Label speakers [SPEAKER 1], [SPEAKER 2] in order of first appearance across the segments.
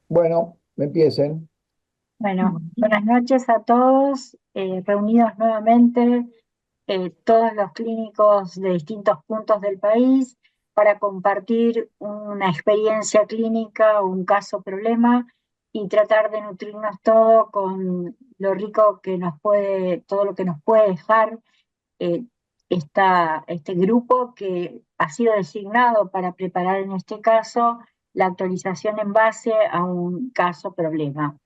[SPEAKER 1] Bueno, empiecen.
[SPEAKER 2] Bueno, buenas noches a todos, reunidos nuevamente todos los clínicos de distintos puntos del país para compartir una experiencia clínica o un caso problema y tratar de nutrirnos todo con lo rico que nos puede, todo lo que nos puede dejar eh, este grupo que ha sido designado para preparar en este caso la actualización en base a un caso problema.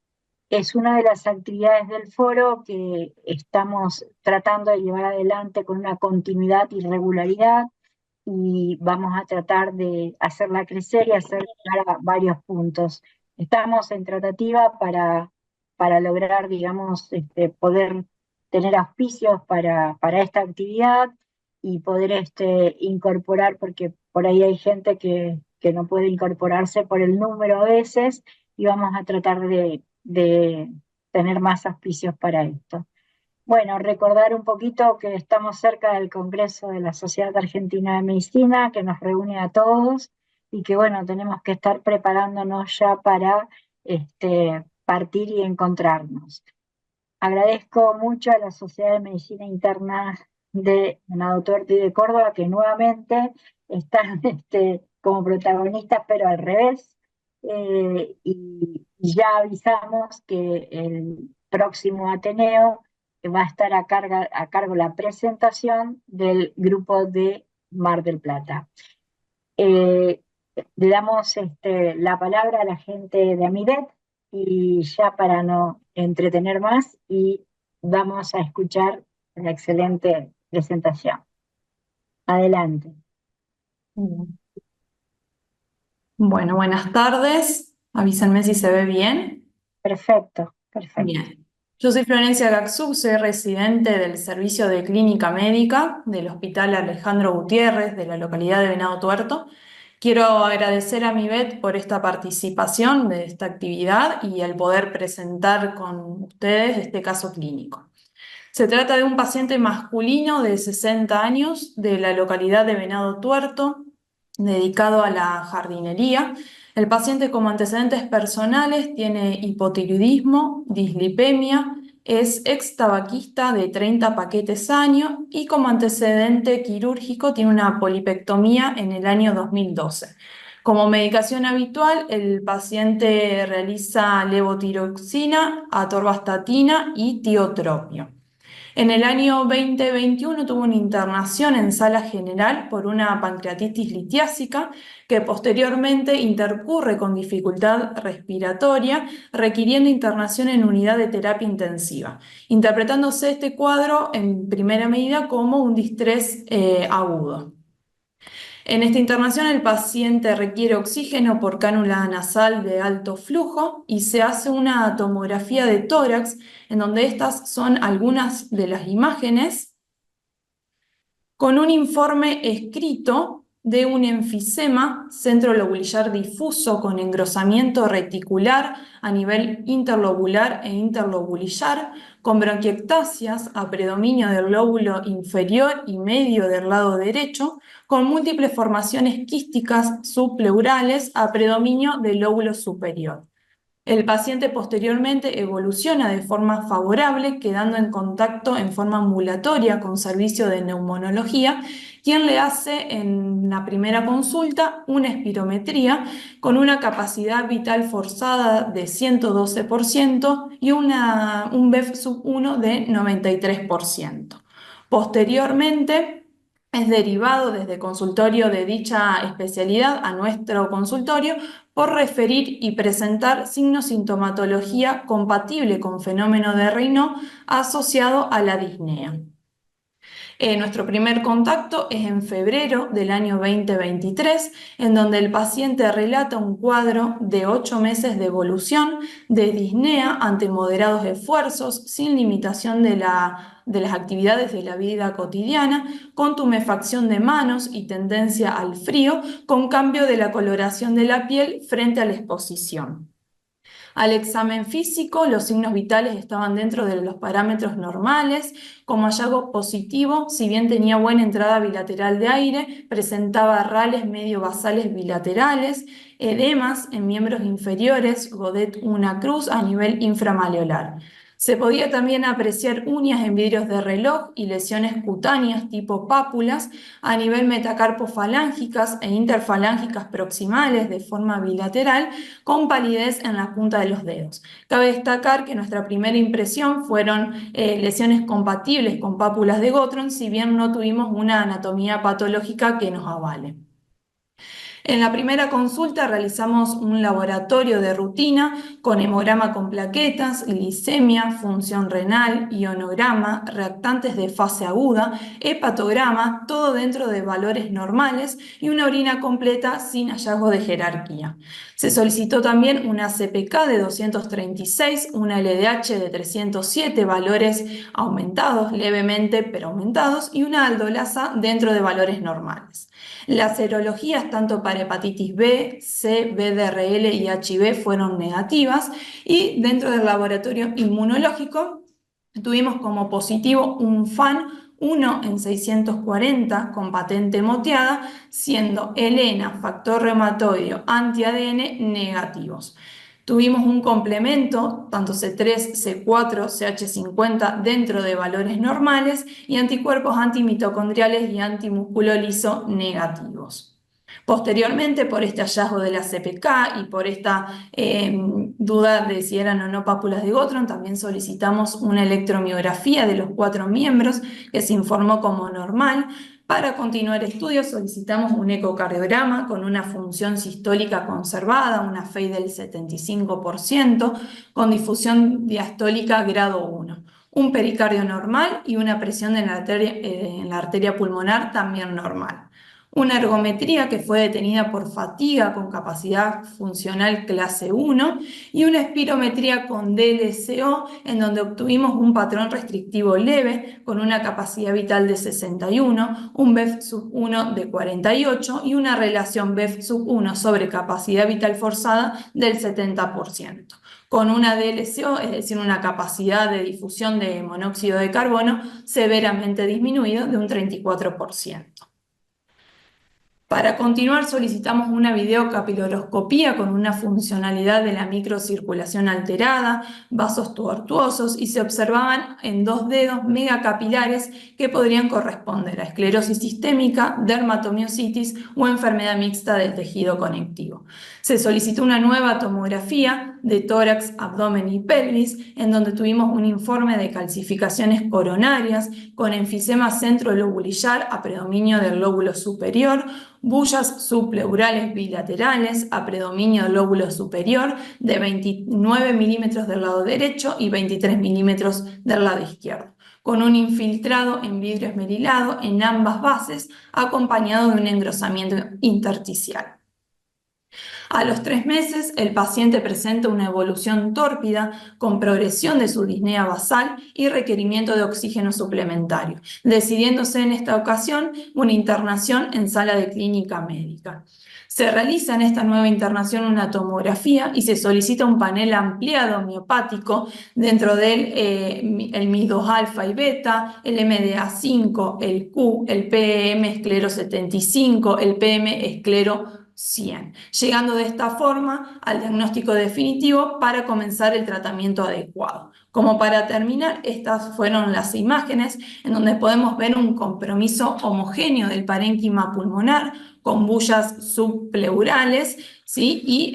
[SPEAKER 2] Es una de las actividades del foro que estamos tratando de llevar adelante con una continuidad y regularidad y vamos a tratar de hacerla crecer y hacer llegar a varios puntos. Estamos en tratativa para lograr, digamos, poder tener auspicios para esta actividad y poder incorporar, porque por ahí hay gente que no puede incorporarse por el número a veces, y vamos a tratar de tener más auspicios para esto. Bueno, recordar un poquito que estamos cerca del Congreso de la Sociedad Argentina de Medicina, que nos reúne a todos y que bueno, tenemos que estar preparándonos ya para partir y encontrarnos. Agradezco mucho a la Sociedad de Medicina Interna de Venado Tuerto y de Córdoba, que nuevamente están como protagonistas, pero al revés. Y ya avisamos que el próximo Ateneo va a estar a cargo la presentación del grupo de Mar del Plata. Eh, Le damos la palabra a la gente de Amidet y ya para no entretener más y vamos a escuchar la excelente presentación. Adelante.
[SPEAKER 3] Bueno, buenas tardes. Avísenme si se ve bien.
[SPEAKER 2] Perfecto, perfecto.
[SPEAKER 3] Bien. Yo soy Florencia Gaxú, soy residente del Servicio de Clínica Médica del Hospital Alejandro Gutiérrez de la localidad de Venado Tuerto. Quiero agradecer a MIBET por esta participación de esta actividad y el poder presentar con ustedes este caso clínico. Se trata de un paciente masculino de 60 años de la localidad de Venado Tuerto, dedicado a la jardinería. El paciente como antecedentes personales tiene hipotiroidismo, dislipemia, es ex tabaquista de 30 paquetes año y como antecedente quirúrgico tiene una polipectomía en el año 2012. Como medicación habitual, el paciente realiza levotiroxina, atorvastatina y tiotropio. En el año 2021 tuvo una internación en sala general por una pancreatitis litiásica que posteriormente intercurre con dificultad respiratoria, requiriendo internación en unidad de terapia intensiva, interpretándose este cuadro en primera medida como un distrés agudo. En esta internación el paciente requiere oxígeno por cánula nasal de alto flujo y se hace una tomografía de tórax en donde estas son algunas de las imágenes con un informe escrito de un enfisema centrolobulillar difuso con engrosamiento reticular a nivel interlobular e interlobulillar, con bronquiectasias a predominio del lóbulo inferior y medio del lado derecho, con múltiples formaciones quísticas subpleurales a predominio del lóbulo superior. El paciente posteriormente evoluciona de forma favorable, quedando en contacto en forma ambulatoria con servicio de neumonología, quien le hace en la primera consulta una espirometría con una capacidad vital forzada de 112% y un BEF sub 1 de 93%. Posteriormente, es derivado desde consultorio de dicha especialidad a nuestro consultorio por referir y presentar signos sintomatología compatible con fenómeno de Raynaud asociado a la disnea. Nuestro primer contacto es en febrero del año 2023, en donde el paciente relata un cuadro de 8 meses de evolución de disnea ante moderados esfuerzos, sin limitación de las actividades de la vida cotidiana, con tumefacción de manos y tendencia al frío, con cambio de la coloración de la piel frente a la exposición. Al examen físico, los signos vitales estaban dentro de los parámetros normales. Como hallazgo positivo, si bien tenía buena entrada bilateral de aire, presentaba rales medio basales bilaterales, edemas en miembros inferiores, Godet una cruz a nivel inframaleolar. Se podía también apreciar uñas en vidrios de reloj y lesiones cutáneas tipo pápulas a nivel metacarpofalángicas e interfalángicas proximales de forma bilateral, con palidez en la punta de los dedos. Cabe destacar que nuestra primera impresión fueron lesiones compatibles con pápulas de Gottron, si bien no tuvimos una anatomía patológica que nos avale. En la primera consulta realizamos un laboratorio de rutina con hemograma con plaquetas, glicemia, función renal, ionograma, reactantes de fase aguda, hepatograma, todo dentro de valores normales y una orina completa sin hallazgo de jerarquía. Se solicitó también una CPK de 236, una LDH de 307, valores aumentados levemente pero aumentados, y una aldolasa dentro de valores normales. Las serologías tanto para hepatitis B, C, BDRL y HIV fueron negativas, y dentro del laboratorio inmunológico tuvimos como positivo un FAN 1 en 640 con patente moteada, siendo ELENA, factor reumatoideo, anti-ADN negativos. Tuvimos un complemento, tanto C3, C4, CH50 dentro de valores normales, y anticuerpos antimitocondriales y antimusculo liso negativos. Posteriormente, por este hallazgo de la CPK y por esta duda de si eran o no pápulas de Gottron, también solicitamos una electromiografía de los 4 miembros, que se informó como normal. Para continuar estudios solicitamos un ecocardiograma con una función sistólica conservada, una FEI del 75%, con difusión diastólica grado 1, un pericardio normal y una presión en la arteria pulmonar también normal. Una ergometría que fue detenida por fatiga con capacidad funcional clase 1 y una espirometría con DLCO, en donde obtuvimos un patrón restrictivo leve con una capacidad vital de 61, un BEF sub 1 de 48 y una relación BEF sub 1 sobre capacidad vital forzada del 70%, con una DLCO, es decir, una capacidad de difusión de monóxido de carbono severamente disminuido de un 34%. Para continuar solicitamos una videocapiloroscopía con una funcionalidad de la microcirculación alterada, vasos tortuosos, y se observaban en 2 dedos megacapilares que podrían corresponder a esclerosis sistémica, dermatomiositis o enfermedad mixta del tejido conectivo. Se solicitó una nueva tomografía de tórax, abdomen y pelvis, en donde tuvimos un informe de calcificaciones coronarias con enfisema centrolobulillar a predominio del lóbulo superior, bullas subpleurales bilaterales a predominio del lóbulo superior de 29 milímetros del lado derecho y 23 milímetros del lado izquierdo, con un infiltrado en vidrio esmerilado en ambas bases, acompañado de un engrosamiento intersticial. A los 3 meses, el paciente presenta una evolución tórpida con progresión de su disnea basal y requerimiento de oxígeno suplementario, decidiéndose en esta ocasión una internación en sala de clínica médica. Se realiza en esta nueva internación una tomografía y se solicita un panel ampliado miopático dentro del el MIS2 alfa y beta, el MDA5, el Q, el PM esclero 75, el PM esclero 100, llegando de esta forma al diagnóstico definitivo para comenzar el tratamiento adecuado. Como para terminar, estas fueron las imágenes en donde podemos ver un compromiso homogéneo del parénquima pulmonar con bullas subpleurales, ¿sí? Y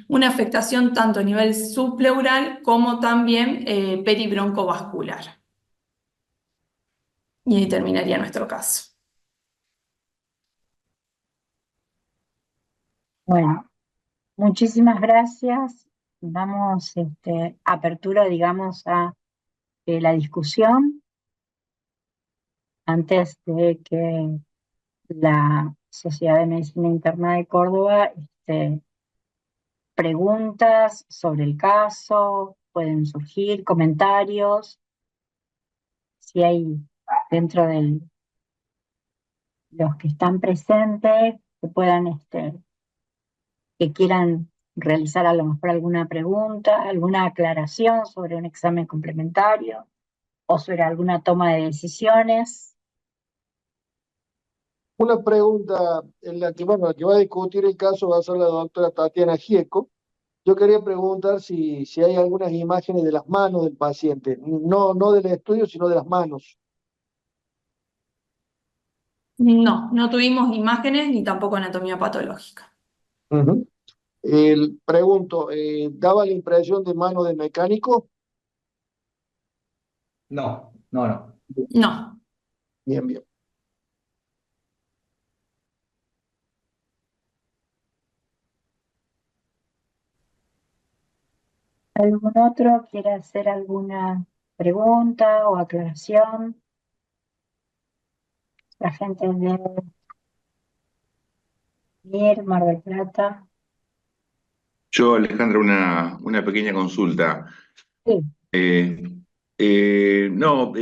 [SPEAKER 3] una afectación tanto a nivel subpleural como también peribroncovascular. Y ahí terminaría nuestro caso.
[SPEAKER 2] Bueno, muchísimas gracias. Damos apertura, digamos, a la discusión antes de que la Sociedad de Medicina Interna de Córdoba preguntas sobre el caso, pueden surgir comentarios, si hay dentro de los que están presentes que puedan, que quieran realizar a lo mejor alguna pregunta, alguna aclaración sobre un examen complementario o sobre alguna toma de decisiones.
[SPEAKER 1] Una pregunta en la que, bueno, la que va a discutir el caso va a ser la doctora Tatiana Gieco. Yo quería preguntar si hay algunas imágenes de las manos del paciente, no del estudio, sino de las manos.
[SPEAKER 3] No, no tuvimos imágenes ni tampoco anatomía patológica.
[SPEAKER 1] Ujú. Pregunto, ¿daba la impresión de mano del mecánico?
[SPEAKER 4] No, no, no.
[SPEAKER 3] No.
[SPEAKER 1] Bien, bien.
[SPEAKER 2] ¿Algún otro quiere hacer alguna pregunta o aclaración? La gente de Mier, Mar del Plata.
[SPEAKER 5] Yo, Alejandra, una pequeña consulta.
[SPEAKER 2] Sí,
[SPEAKER 5] Eh, no,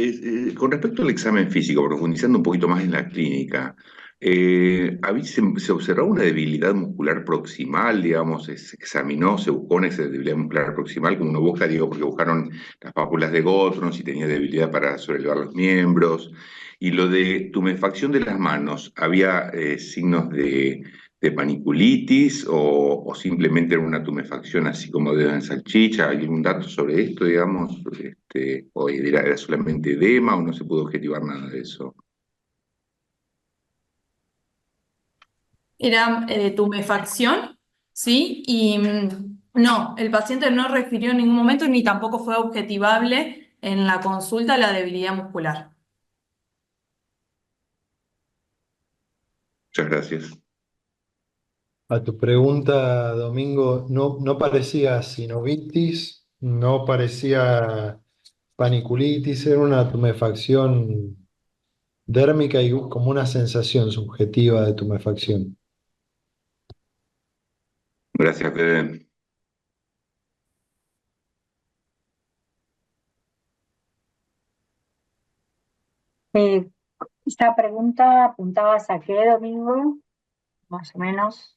[SPEAKER 5] con respecto al examen físico, profundizando un poquito más en la clínica, ¿se observó una debilidad muscular proximal, digamos, se examinó, se buscó una debilidad muscular proximal, como uno busca, digo, porque buscaron las pápulas de Gottron, si tenía debilidad para sobrelevar los miembros, y lo de tumefacción de las manos, ¿había signos de paniculitis o simplemente era una tumefacción así como de una salchicha? ¿Hay algún dato sobre esto, digamos? ¿O era solamente edema o no se pudo objetivar nada de eso?
[SPEAKER 3] Era tumefacción, ¿sí? Y no, el paciente no refirió en ningún momento ni tampoco fue objetivable en la consulta la debilidad muscular.
[SPEAKER 5] Muchas gracias.
[SPEAKER 6] A tu pregunta, Domingo, no parecía sinovitis, no parecía paniculitis, era una tumefacción dérmica y como una sensación subjetiva de tumefacción.
[SPEAKER 5] Gracias, Fede.
[SPEAKER 2] eh, esta pregunta apuntabas a qué, Domingo, más o menos.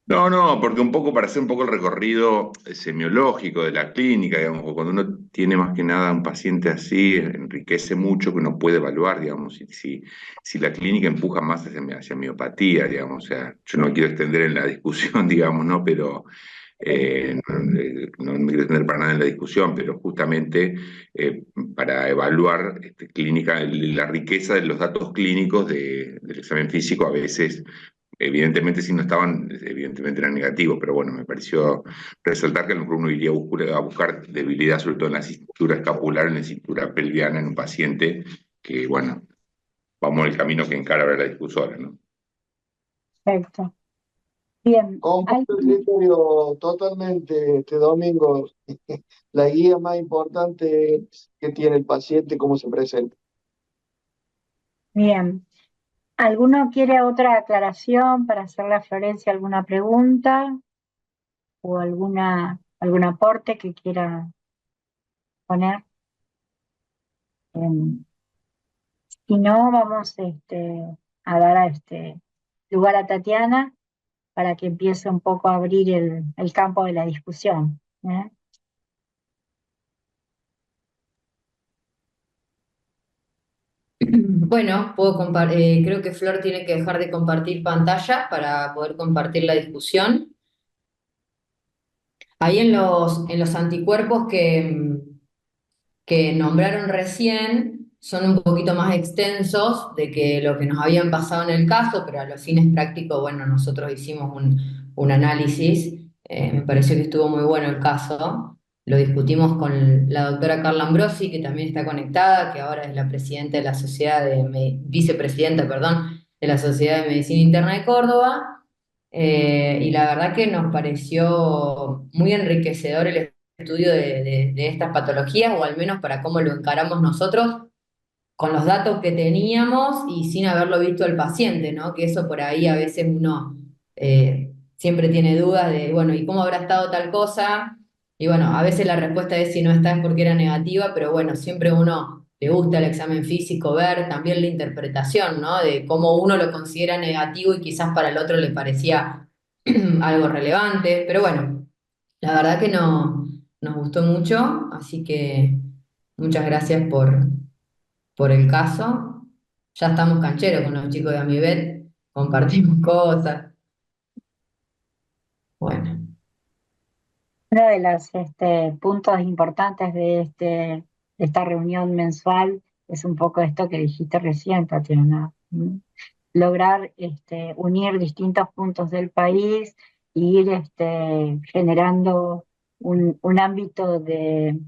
[SPEAKER 5] No, no, porque un poco para hacer un poco el recorrido semiológico de la clínica, digamos, o cuando uno tiene más que nada un paciente así, enriquece mucho que uno puede evaluar, digamos, si la clínica empuja más hacia miopatía, digamos, o sea, yo no quiero extender en la discusión, digamos, ¿no? Pero no me quiero extender para nada en la discusión, pero justamente para evaluar la riqueza de los datos clínicos del examen físico, a veces evidentemente, si no estaban, evidentemente eran negativos, pero bueno, me pareció resaltar que a lo mejor uno iría a buscar debilidad, sobre todo en la cintura escapular, en la cintura pelviana, en un paciente que, bueno, vamos el camino que encara ahora la discusora, ¿no?
[SPEAKER 2] Perfecto. Bien,
[SPEAKER 1] Comparto el criterio totalmente, este Domingo. La guía más importante que tiene el paciente, cómo se presenta.
[SPEAKER 2] bien. ¿Alguno quiere otra aclaración para hacerle a Florencia alguna pregunta o algún aporte que quiera poner? Em, Si no, vamos a dar lugar a Tatiana para que empiece un poco a abrir el campo de la discusión. ¿Eh?
[SPEAKER 7] Bueno, creo que Flor tiene que dejar de compartir pantalla para poder compartir la discusión. Ahí en los anticuerpos que nombraron recién son un poquito más extensos de que lo que nos habían pasado en el caso, pero a los fines prácticos, bueno, nosotros hicimos un análisis, me pareció que estuvo muy bueno el caso, lo discutimos con la doctora Carla Ambrosi, que también está conectada, que ahora es la presidenta de la vicepresidenta, perdón, de la Sociedad de Medicina Interna de Córdoba, y la verdad que nos pareció muy enriquecedor el estudio de estas patologías, o al menos para cómo lo encaramos nosotros, con los datos que teníamos y sin haberlo visto al paciente, ¿no? Que eso por ahí a veces uno siempre tiene dudas de, bueno, ¿y cómo habrá estado tal cosa? Y bueno, a veces la respuesta es si no está es porque era negativa, pero bueno, siempre uno le gusta el examen físico, ver también la interpretación, ¿no? De cómo uno lo considera negativo y quizás para el otro le parecía algo relevante, pero bueno, la verdad que nos gustó mucho, así que muchas gracias por el caso. Ya estamos cancheros con los chicos de Amivet, compartimos cosas. Bueno,
[SPEAKER 2] Uno de los puntos importantes de esta reunión mensual es un poco esto que dijiste recién, Tatiana. Lograr unir distintos puntos del país e ir generando un ámbito de,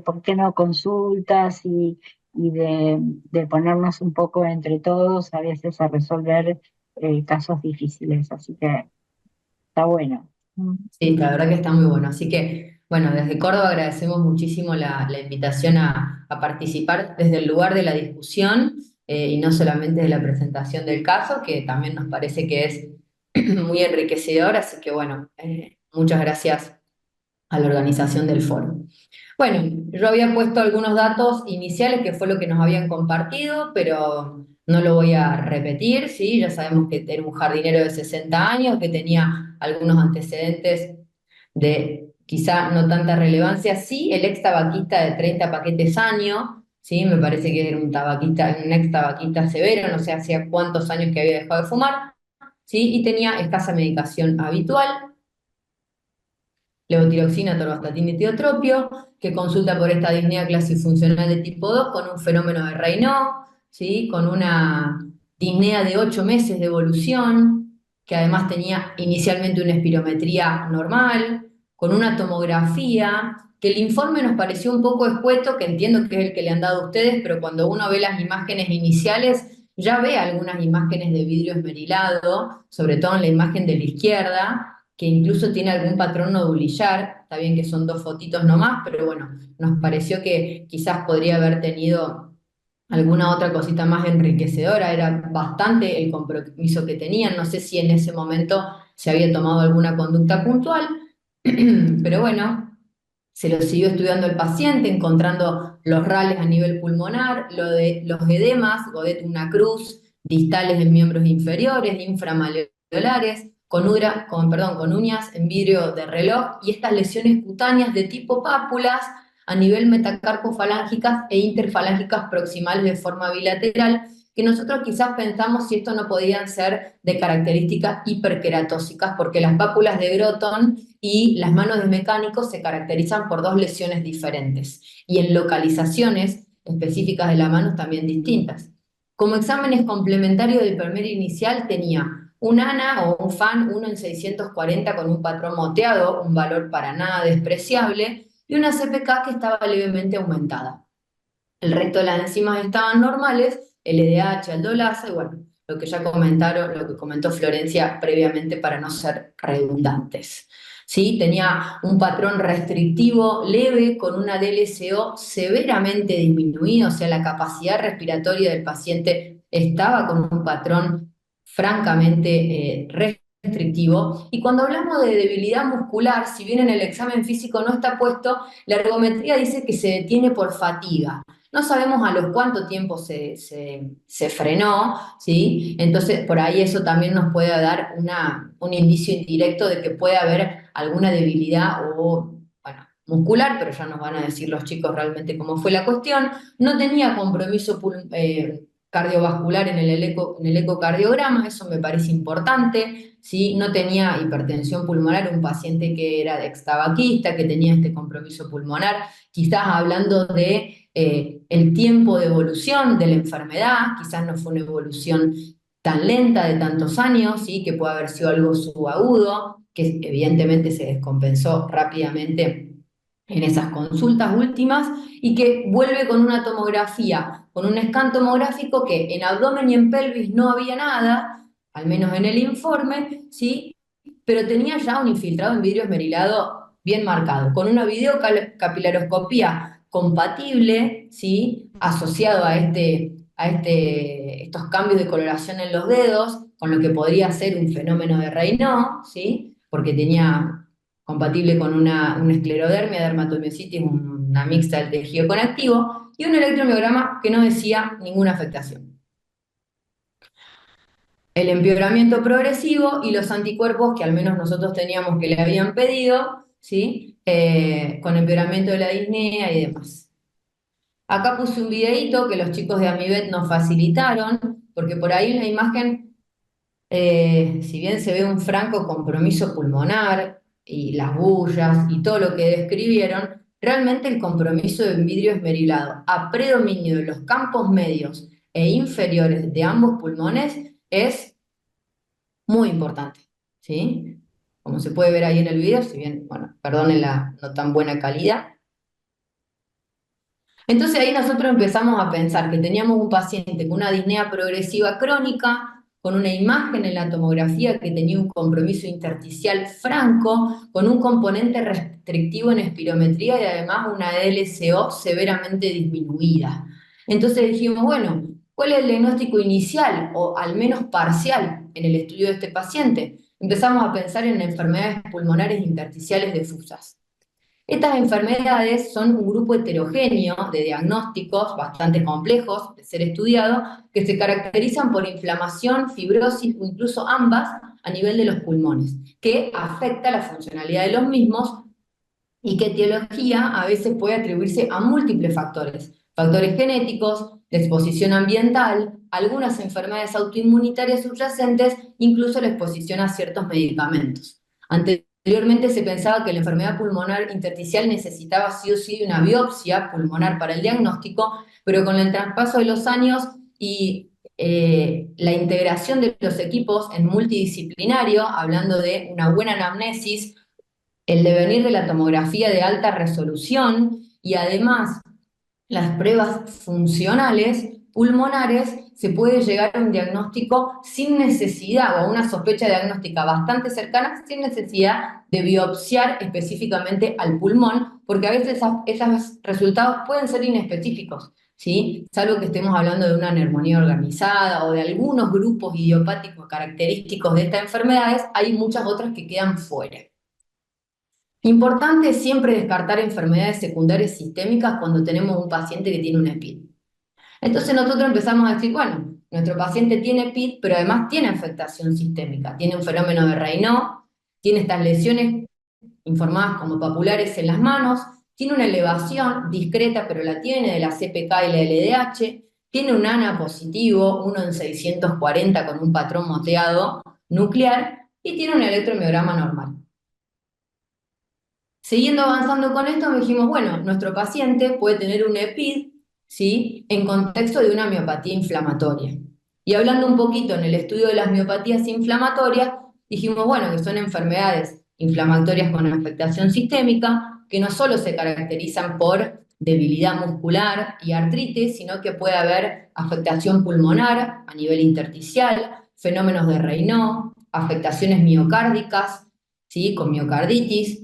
[SPEAKER 2] ¿por qué no?, consultas y de ponernos un poco entre todos a veces a resolver casos difíciles. Así que está bueno.
[SPEAKER 7] sí, la verdad que está muy bueno. Así que, bueno, desde Córdoba agradecemos muchísimo la invitación a participar desde el lugar de la discusión y no solamente de la presentación del caso, que también nos parece que es muy enriquecedor. Así que, bueno, muchas gracias a la organización del foro. Bueno, yo había puesto algunos datos iniciales, que fue lo que nos habían compartido, pero no lo voy a repetir, ¿sí? Ya sabemos que era un jardinero de 60 años, que tenía algunos antecedentes de quizá no tanta relevancia. Sí, el ex tabaquista de 30 paquetes año, ¿sí? Me parece que era un ex tabaquista severo, no sé hacía cuántos años que había dejado de fumar, ¿sí? Y tenía escasa medicación habitual, levotiroxina, atorvastatina y tiotropio, que consulta por esta disnea clasifuncional de tipo 2 con un fenómeno de Raynaud, ¿sí? Con una disnea de 8 meses de evolución, que además tenía inicialmente una espirometría normal, con una tomografía, que el informe nos pareció un poco escueto, que entiendo que es el que le han dado a ustedes, pero cuando uno ve las imágenes iniciales, ya ve algunas imágenes de vidrio esmerilado, sobre todo en la imagen de la izquierda, que incluso tiene algún patrón nodulillar. Está bien que son 2 fotitos nomás, pero bueno, nos pareció que quizás podría haber tenido alguna otra cosita más enriquecedora. Era bastante el compromiso que tenían, no sé si en ese momento se había tomado alguna conducta puntual, pero bueno, se lo siguió estudiando el paciente, encontrando los rales a nivel pulmonar, lo de los edemas, Godet una cruz, distales en miembros inferiores, inframalleolares, con uñas en vidrio de reloj, y estas lesiones cutáneas de tipo pápulas a nivel metacarpofalángicas e interfalángicas proximales de forma bilateral, que nosotros quizás pensamos si esto no podían ser de características hiperqueratóxicas, porque las pápulas de Groton y las manos de mecánicos se caracterizan por 2 lesiones diferentes, y en localizaciones específicas de la mano también distintas. Como exámenes complementarios del primer inicial tenía un ANA o un FAN 1 en 640 con un patrón moteado, un valor para nada despreciable, y una CPK que estaba levemente aumentada. El resto de las enzimas estaban normales, LDH, aldolasa, y bueno, lo que ya comentaron, lo que comentó Florencia previamente para no ser redundantes. ¿Sí? Tenía un patrón restrictivo leve con una DLCO severamente disminuida, o sea, la capacidad respiratoria del paciente estaba con un patrón francamente restrictivo. Y cuando hablamos de debilidad muscular, si bien en el examen físico no está puesto, la ergometría dice que se detiene por fatiga. No sabemos a los cuánto tiempo se frenó, ¿sí? Entonces, por ahí eso también nos puede dar un indicio indirecto de que puede haber alguna debilidad o, bueno, muscular, pero ya nos van a decir los chicos realmente cómo fue la cuestión. No tenía compromiso cardiovascular en el ecocardiograma, eso me parece importante, ¿sí? No tenía hipertensión pulmonar, un paciente que era de extabaquista, que tenía este compromiso pulmonar, quizás hablando de el tiempo de evolución de la enfermedad, quizás no fue una evolución tan lenta de tantos años, ¿sí? Que puede haber sido algo subagudo, que evidentemente se descompensó rápidamente en esas consultas últimas, y que vuelve con una tomografía, con un scan tomográfico que en abdomen y en pelvis no había nada, al menos en el informe, ¿sí? Pero tenía ya un infiltrado en vidrio esmerilado bien marcado, con una videocapilaroscopía compatible, ¿sí? Asociado a estos cambios de coloración en los dedos, con lo que podría ser un fenómeno de Raynaud, ¿sí? Porque tenía compatible con una esclerodermia, dermatomiositis, una mixta del tejido conectivo, y un electromiograma que no decía ninguna afectación. el empeoramiento progresivo y los anticuerpos que al menos nosotros teníamos que le habían pedido, ¿sí? Con empeoramiento de la disnea y demás. Acá puse un videíto que los chicos de Amivet nos facilitaron, porque por ahí en la imagen, si bien se ve un franco compromiso pulmonar y las bullas y todo lo que describieron, realmente el compromiso de vidrio esmerilado a predominio de los campos medios e inferiores de ambos pulmones es muy importante, ¿sí? Como se puede ver ahí en el video, si bien, bueno, perdonen la no tan buena calidad. Entonces ahí nosotros empezamos a pensar que teníamos un paciente con una disnea progresiva crónica, con una imagen en la tomografía que tenía un compromiso intersticial franco, con un componente restrictivo en espirometría y además una LCO severamente disminuida. Entonces dijimos, bueno, ¿cuál es el diagnóstico inicial o al menos parcial en el estudio de este paciente? Empezamos a pensar en enfermedades pulmonares intersticiales difusas. Estas enfermedades son un grupo heterogéneo de diagnósticos bastante complejos de ser estudiados que se caracterizan por inflamación, fibrosis o incluso ambas a nivel de los pulmones, que afecta la funcionalidad de los mismos y que etiología a veces puede atribuirse a múltiples factores, factores genéticos, de exposición ambiental, algunas enfermedades autoinmunitarias subyacentes, incluso la exposición a ciertos medicamentos. Anteriormente se pensaba que la enfermedad pulmonar intersticial necesitaba sí o sí una biopsia pulmonar para el diagnóstico, pero con el traspaso de los años y la integración de los equipos en multidisciplinario, hablando de una buena anamnesis, el devenir de la tomografía de alta resolución y además las pruebas funcionales pulmonares, se puede llegar a un diagnóstico sin necesidad, o a una sospecha diagnóstica bastante cercana, sin necesidad de biopsiar específicamente al pulmón, porque a veces esos resultados pueden ser inespecíficos, ¿sí? Salvo que estemos hablando de una neumonía organizada o de algunos grupos idiopáticos característicos de estas enfermedades, hay muchas otras que quedan fuera. Importante siempre descartar enfermedades secundarias sistémicas cuando tenemos un paciente que tiene un EPID. Entonces nosotros empezamos a decir, bueno, nuestro paciente tiene EPID, pero además tiene afectación sistémica, tiene un fenómeno de Raynaud, tiene estas lesiones informadas como papulares en las manos, tiene una elevación discreta, pero la tiene de la CPK y la LDH, tiene un ANA positivo, 1 en 640 con un patrón moteado nuclear, y tiene un electromiograma normal. Siguiendo avanzando con esto, dijimos, bueno, nuestro paciente puede tener un EPID, ¿sí?, en contexto de una miopatía inflamatoria. Y hablando un poquito en el estudio de las miopatías inflamatorias, dijimos, bueno, que son enfermedades inflamatorias con afectación sistémica, que no solo se caracterizan por debilidad muscular y artritis, sino que puede haber afectación pulmonar a nivel intersticial, fenómenos de Raynaud, afectaciones miocárdicas, ¿sí?, con miocarditis,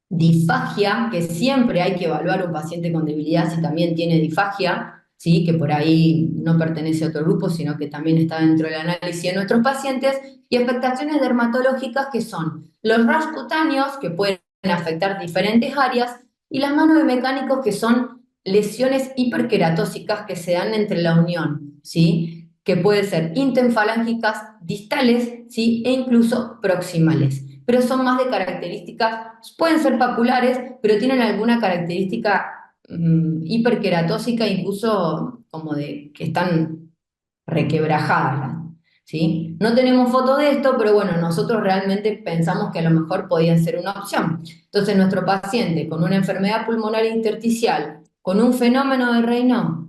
[SPEAKER 7] disfagia, que siempre hay que evaluar a un paciente con debilidad si también tiene disfagia, ¿sí?, que por ahí no pertenece a otro grupo, sino que también está dentro del análisis de nuestros pacientes, y afectaciones dermatológicas que son los rash cutáneos, que pueden afectar diferentes áreas, y las manos de mecánicos, que son lesiones hiperqueratósicas que se dan entre la unión, ¿sí?, que pueden ser intenfalángicas, distales, ¿sí?, e incluso proximales. Pero son más de características, pueden ser papulares, pero tienen alguna característica hiperqueratósica, incluso como de que están requebrajadas, ¿sí? No tenemos foto de esto, pero bueno, nosotros realmente pensamos que a lo mejor podía ser una opción. Entonces nuestro paciente con una enfermedad pulmonar intersticial, con un fenómeno de Raynaud,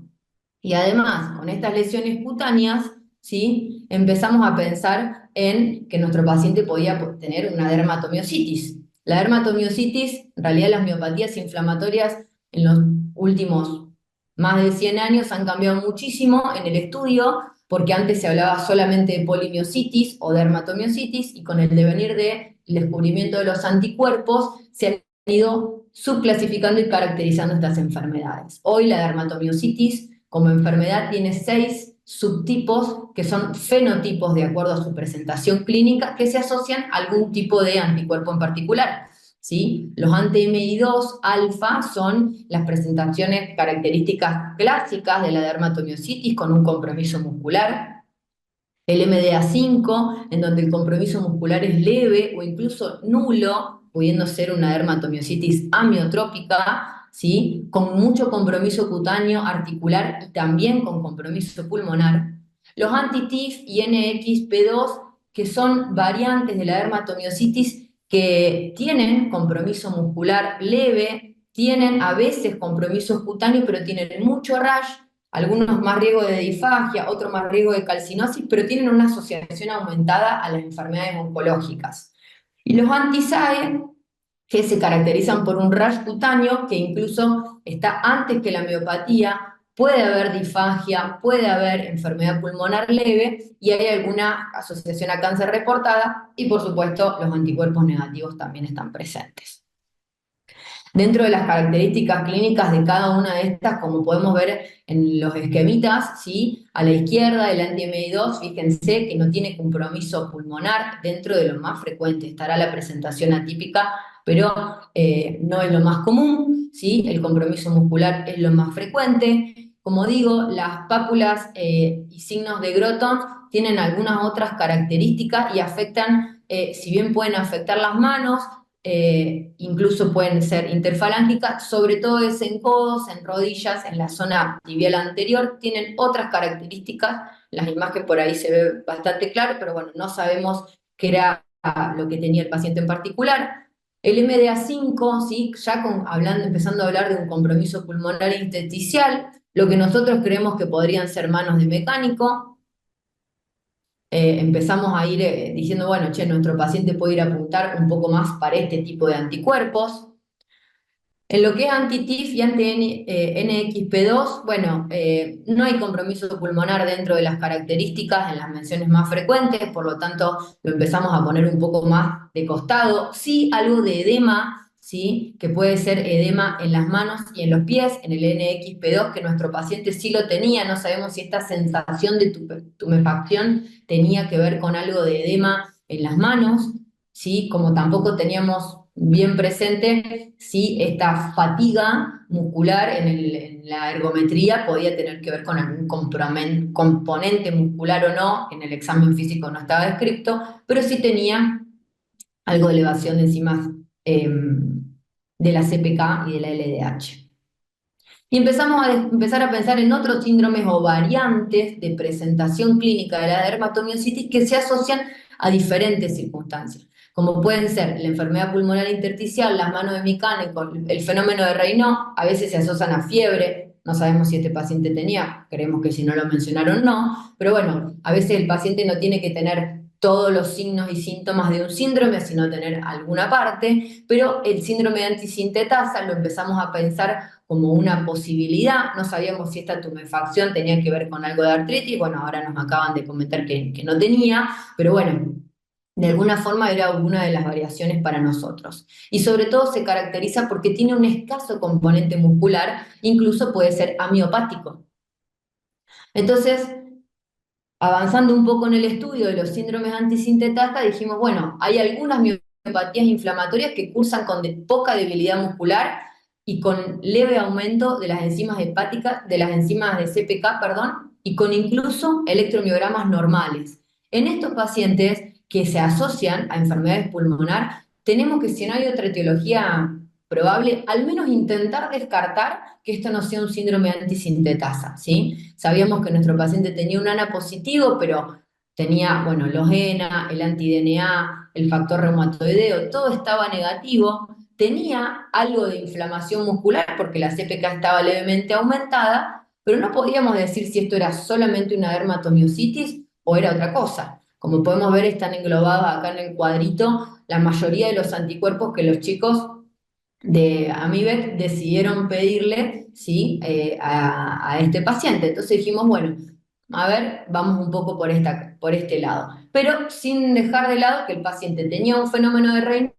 [SPEAKER 7] y además con estas lesiones cutáneas, ¿sí?, empezamos a pensar en que nuestro paciente podía tener una dermatomiositis. La dermatomiositis, en realidad las miopatías inflamatorias en los últimos más de 100 años han cambiado muchísimo en el estudio, porque antes se hablaba solamente de polimiositis o dermatomiositis, y con el devenir del descubrimiento de los anticuerpos se han ido subclasificando y caracterizando estas enfermedades. Hoy la dermatomiositis como enfermedad tiene 6 subtipos que son fenotipos de acuerdo a su presentación clínica que se asocian a algún tipo de anticuerpo en particular, ¿sí? Los anti-MI2 alfa son las presentaciones características clásicas de la dermatomiositis con un compromiso muscular. el MDA5, en donde el compromiso muscular es leve o incluso nulo, pudiendo ser una dermatomiositis amiotrópica, ¿sí? Con mucho compromiso cutáneo, articular y también con compromiso pulmonar. Los anti-TIF y NXP2, que son variantes de la dermatomiositis que tienen compromiso muscular leve, tienen a veces compromiso cutáneo, pero tienen mucho rash, algunos más riesgo de disfagia, otros más riesgo de calcinosis, pero tienen una asociación aumentada a las enfermedades oncológicas. Y los anti-SAE, que se caracterizan por un rash cutáneo que incluso está antes que la miopatía, puede haber disfagia, puede haber enfermedad pulmonar leve y hay alguna asociación a cáncer reportada y por supuesto los anticuerpos negativos también están presentes. Dentro de las características clínicas de cada una de estas, como podemos ver en los esquemitas, ¿sí? A la izquierda el anti-MI2, fíjense que no tiene compromiso pulmonar dentro de lo más frecuente. Estará la presentación atípica, pero no es lo más común, ¿sí? El compromiso muscular es lo más frecuente. Como digo, las pápulas y signos de Groton tienen algunas otras características y afectan, si bien pueden afectar las manos, incluso pueden ser interfalángicas, sobre todo es en codos, en rodillas, en la zona tibial anterior, tienen otras características, las imágenes por ahí se ve bastante claro, pero bueno, no sabemos qué era lo que tenía el paciente en particular. El MDA5, ¿sí? Ya empezando a hablar de un compromiso pulmonar intersticial, lo que nosotros creemos que podrían ser manos de mecánico. Empezamos a ir diciendo, bueno, nuestro paciente puede ir a apuntar un poco más para este tipo de anticuerpos. En lo que es anti-TIF y anti-NXP2, bueno, no hay compromiso pulmonar dentro de las características en las menciones más frecuentes, por lo tanto lo empezamos a poner un poco más de costado. Sí, algo de edema, ¿sí? Que puede ser edema en las manos y en los pies, en el NXP2, que nuestro paciente sí lo tenía, no sabemos si esta sensación de tumefacción tenía que ver con algo de edema en las manos, ¿sí? Como tampoco teníamos bien presente si esta fatiga muscular en la ergometría podía tener que ver con algún componente muscular o no, en el examen físico no estaba descrito, pero sí tenía algo de elevación de enzimas de la CPK y de la LDH. Y empezamos a empezar a pensar en otros síndromes o variantes de presentación clínica de la dermatomiositis que se asocian a diferentes circunstancias, como pueden ser la enfermedad pulmonar intersticial, las manos de mecánico, el fenómeno de Raynaud, a veces se asocian a fiebre, no sabemos si este paciente tenía, creemos que si no lo mencionaron no, pero bueno, a veces el paciente no tiene que tener todos los signos y síntomas de un síndrome, sino tener alguna parte, pero el síndrome de antisintetasa lo empezamos a pensar como una posibilidad, no sabíamos si esta tumefacción tenía que ver con algo de artritis, bueno, ahora nos acaban de comentar que no tenía, pero bueno, de alguna forma era una de las variaciones para nosotros. Y sobre todo se caracteriza porque tiene un escaso componente muscular, incluso puede ser amiopático. Entonces, avanzando un poco en el estudio de los síndromes antisintetasa, dijimos, bueno, hay algunas miopatías inflamatorias que cursan con poca debilidad muscular y con leve aumento de las enzimas hepáticas, de las enzimas de CPK, perdón, y con incluso electromiogramas normales. En estos pacientes que se asocian a enfermedades pulmonar, tenemos que, si no hay otra etiología probable, al menos intentar descartar que esto no sea un síndrome antisintetasa, ¿sí? Sabíamos que nuestro paciente tenía un ANA positivo, pero tenía, bueno, los ENA, el anti-DNA, el factor reumatoideo, todo estaba negativo, tenía algo de inflamación muscular porque la CPK estaba levemente aumentada, pero no podíamos decir si esto era solamente una dermatomiositis o era otra cosa. Como podemos ver, están englobados acá en el cuadrito la mayoría de los anticuerpos que los chicos de AMIVEC decidieron pedirle, ¿sí? A este paciente. Entonces dijimos, bueno, a ver, vamos un poco por este lado. Pero sin dejar de lado que el paciente tenía un fenómeno de Raynaud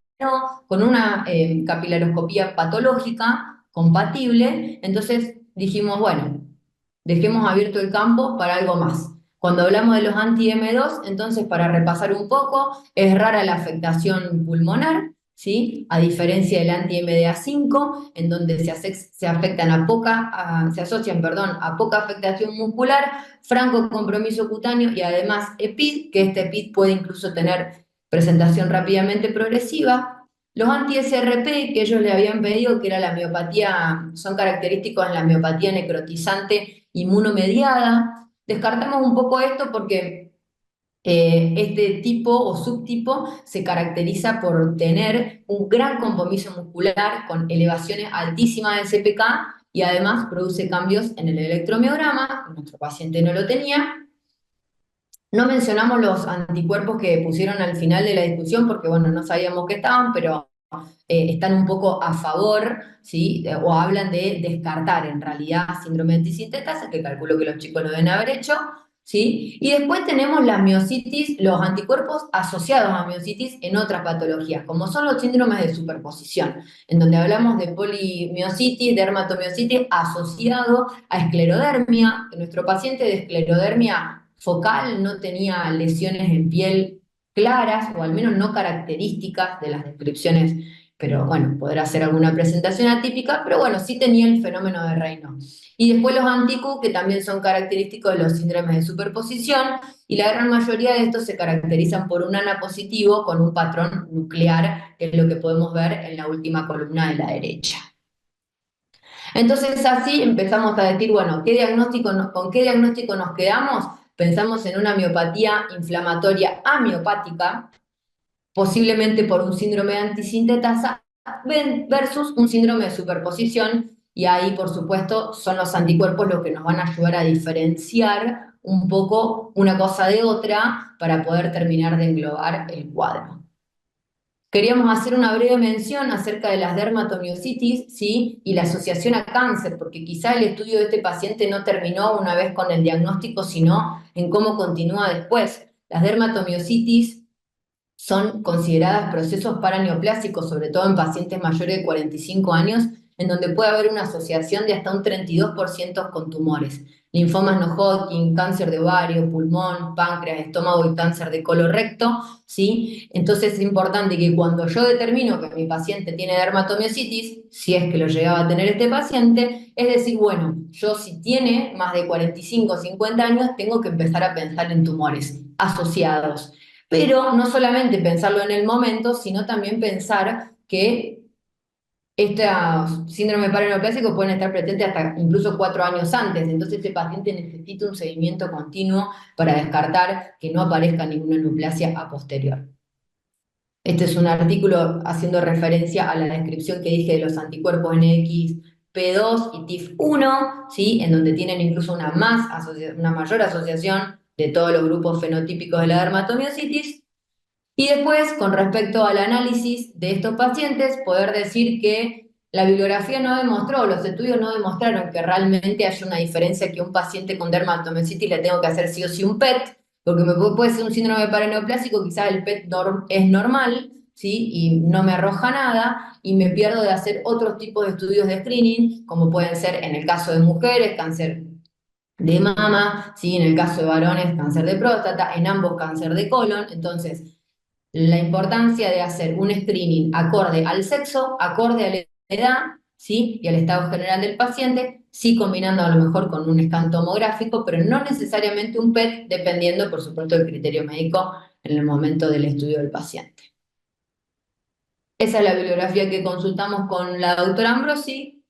[SPEAKER 7] con una capilaroscopía patológica compatible. Entonces dijimos, bueno, dejemos abierto el campo para algo más. Cuando hablamos de los anti-M2, entonces para repasar un poco, es rara la afectación pulmonar, ¿sí? A diferencia del anti-MDA5, en donde se asocian, a poca afectación muscular, franco compromiso cutáneo y además EPID, que este EPID puede incluso tener presentación rápidamente progresiva. Los anti-SRP que ellos le habían pedido, que era la miopatía, son característicos en la miopatía necrotizante inmunomediada. Descartamos un poco esto porque este tipo o subtipo se caracteriza por tener un gran compromiso muscular con elevaciones altísimas de CPK y además produce cambios en el electromiograma. Nuestro paciente no lo tenía. No mencionamos los anticuerpos que pusieron al final de la discusión porque, bueno, no sabíamos qué estaban, pero están un poco a favor, ¿sí? O hablan de descartar en realidad síndrome de antisintetasa, que calculo que los chicos lo deben haber hecho, ¿sí? Y después tenemos la miositis, los anticuerpos asociados a miositis en otras patologías, como son los síndromes de superposición, en donde hablamos de polimiositis, dermatomiositis asociado a esclerodermia, que nuestro paciente de esclerodermia focal no tenía lesiones en piel claras o al menos no características de las descripciones, pero bueno, podrá hacer alguna presentación atípica, pero bueno, sí tenía el fenómeno de Raynaud. Y después los anti-Q, que también son característicos de los síndromes de superposición, y la gran mayoría de estos se caracterizan por un ANA positivo con un patrón nuclear, que es lo que podemos ver en la última columna de la derecha. Entonces así empezamos a decir, bueno, ¿con qué diagnóstico nos quedamos? Pensamos en una miopatía inflamatoria amiopática, posiblemente por un síndrome de antisintetasa versus un síndrome de superposición, y ahí, por supuesto, son los anticuerpos los que nos van a ayudar a diferenciar un poco una cosa de otra para poder terminar de englobar el cuadro. Queríamos hacer una breve mención acerca de las dermatomiositis, ¿sí? Y la asociación a cáncer, porque quizá el estudio de este paciente no terminó una vez con el diagnóstico, sino en cómo continúa después. Las dermatomiositis son consideradas procesos paraneoplásicos, sobre todo en pacientes mayores de 45 años, en donde puede haber una asociación de hasta un 32% con tumores. Linfomas no Hodgkin, cáncer de ovario, pulmón, páncreas, estómago y cáncer de colorecto, ¿sí? Entonces es importante que cuando yo determino que mi paciente tiene dermatomiositis, si es que lo llegaba a tener este paciente, es decir, bueno, yo si tiene más de 45 o 50 años, tengo que empezar a pensar en tumores asociados. Pero no solamente pensarlo en el momento, sino también pensar que estos síndromes paraneoplásicos pueden estar presentes hasta incluso 4 años antes. Entonces este paciente necesita un seguimiento continuo para descartar que no aparezca ninguna neoplasia a posterior. Este es un artículo haciendo referencia a la descripción que dije de los anticuerpos NXP2 y TIF1, ¿sí? En donde tienen incluso una mayor asociación de todos los grupos fenotípicos de la dermatomiositis. Y después, con respecto al análisis de estos pacientes, poder decir que la bibliografía no demostró, los estudios no demostraron que realmente haya una diferencia, que un paciente con dermatomiositis le tengo que hacer sí o sí un PET, porque puede ser un síndrome paraneoplásico, quizás el PET es normal, ¿sí? Y no me arroja nada, y me pierdo de hacer otros tipos de estudios de screening, como pueden ser en el caso de mujeres, cáncer de mama, ¿sí? En el caso de varones, cáncer de próstata, en ambos cáncer de colon. Entonces, la importancia de hacer un screening acorde al sexo, acorde a la edad, ¿sí? Y al estado general del paciente, sí combinando a lo mejor con un scan tomográfico, pero no necesariamente un PET, dependiendo, por supuesto, del criterio médico en el momento del estudio del paciente. Esa es la bibliografía que consultamos con la doctora Ambrosi.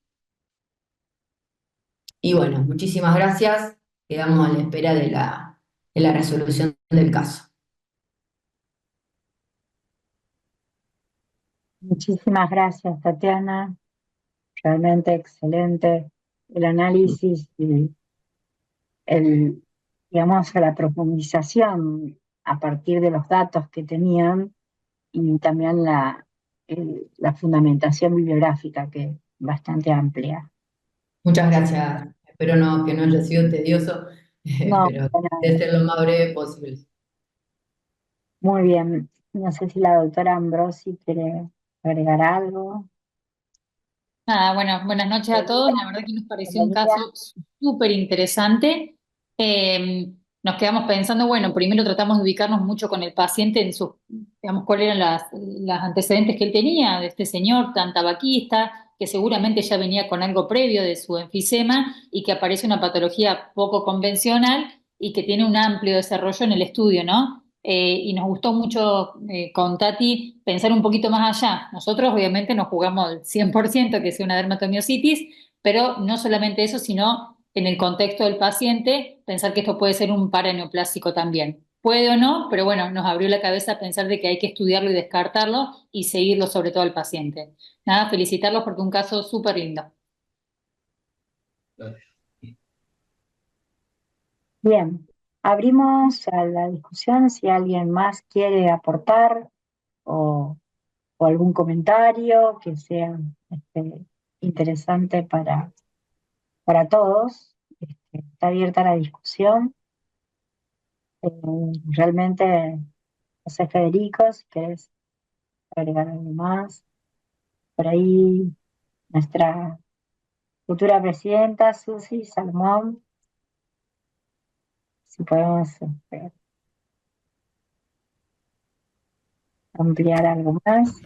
[SPEAKER 7] Y bueno, muchísimas gracias. Quedamos a la espera de la resolución del caso.
[SPEAKER 2] Muchísimas gracias, Tatiana. Realmente excelente el análisis y digamos, la profundización a partir de los datos que tenían y también la fundamentación bibliográfica, que es bastante amplia.
[SPEAKER 7] Muchas gracias. Espero que no haya sido tedioso,
[SPEAKER 2] No,
[SPEAKER 7] pero
[SPEAKER 2] para nada.
[SPEAKER 7] de ser lo más breve posible.
[SPEAKER 2] Muy bien. No sé si la doctora Ambrosi quiere agregar algo.
[SPEAKER 4] Nada, bueno, buenas noches a todos. La verdad que nos pareció un
[SPEAKER 2] Bienvenida.
[SPEAKER 4] caso súper interesante. nos quedamos pensando, bueno, primero tratamos de ubicarnos mucho con el paciente en sus, digamos, cuáles eran las antecedentes que él tenía de este señor tan tabaquista, que seguramente ya venía con algo previo de su enfisema y que aparece una patología poco convencional y que tiene un amplio desarrollo en el estudio, ¿no? Y nos gustó mucho con Tati pensar un poquito más allá. Nosotros obviamente nos jugamos el 100% que sea una dermatomiositis, pero no solamente eso, sino en el contexto del paciente, pensar que esto puede ser un paraneoplásico también. Puede o no, pero bueno, nos abrió la cabeza a pensar de que hay que estudiarlo y descartarlo y seguirlo sobre todo al paciente. Nada, felicitarlos porque un caso súper lindo.
[SPEAKER 2] Bien, abrimos a la discusión si alguien más quiere aportar o, o algún comentario que sea interesante para todos. Está abierta la discusión. Realmente, no sé, Federico, si querés agregar algo más. Por ahí, nuestra futura presidenta, Susi Salmón, si podemos ampliar algo más.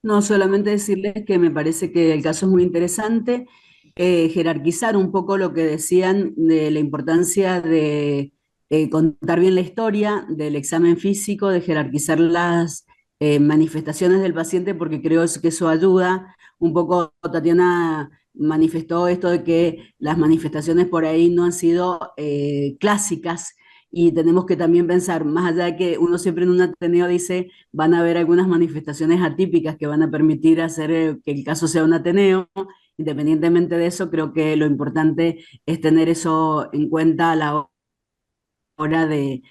[SPEAKER 8] No, solamente decirles que me parece que el caso es muy interesante, jerarquizar un poco lo que decían de la importancia de contar bien la historia del examen físico, de jerarquizar las manifestaciones del paciente, porque creo que eso ayuda. Un poco Tatiana manifestó esto de que las manifestaciones por ahí no han sido clásicas y tenemos que también pensar, más allá de que uno siempre en un Ateneo dice van a haber algunas manifestaciones atípicas que van a permitir hacer que el caso sea un Ateneo. Independientemente de eso, creo que lo importante es tener eso en cuenta a la hora de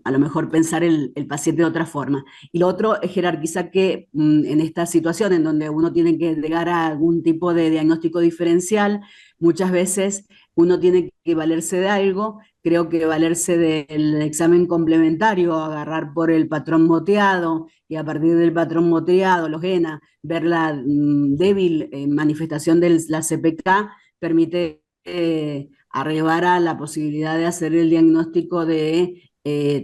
[SPEAKER 8] a lo mejor pensar el paciente de otra forma. Y lo otro es jerarquizar que en esta situación en donde uno tiene que llegar a algún tipo de diagnóstico diferencial, muchas veces uno tiene que valerse de algo. Creo que valerse del examen complementario, agarrar por el patrón moteado y a partir del patrón moteado, los GENA, ver la débil manifestación de la CPK, permite arribar a la posibilidad de hacer el diagnóstico de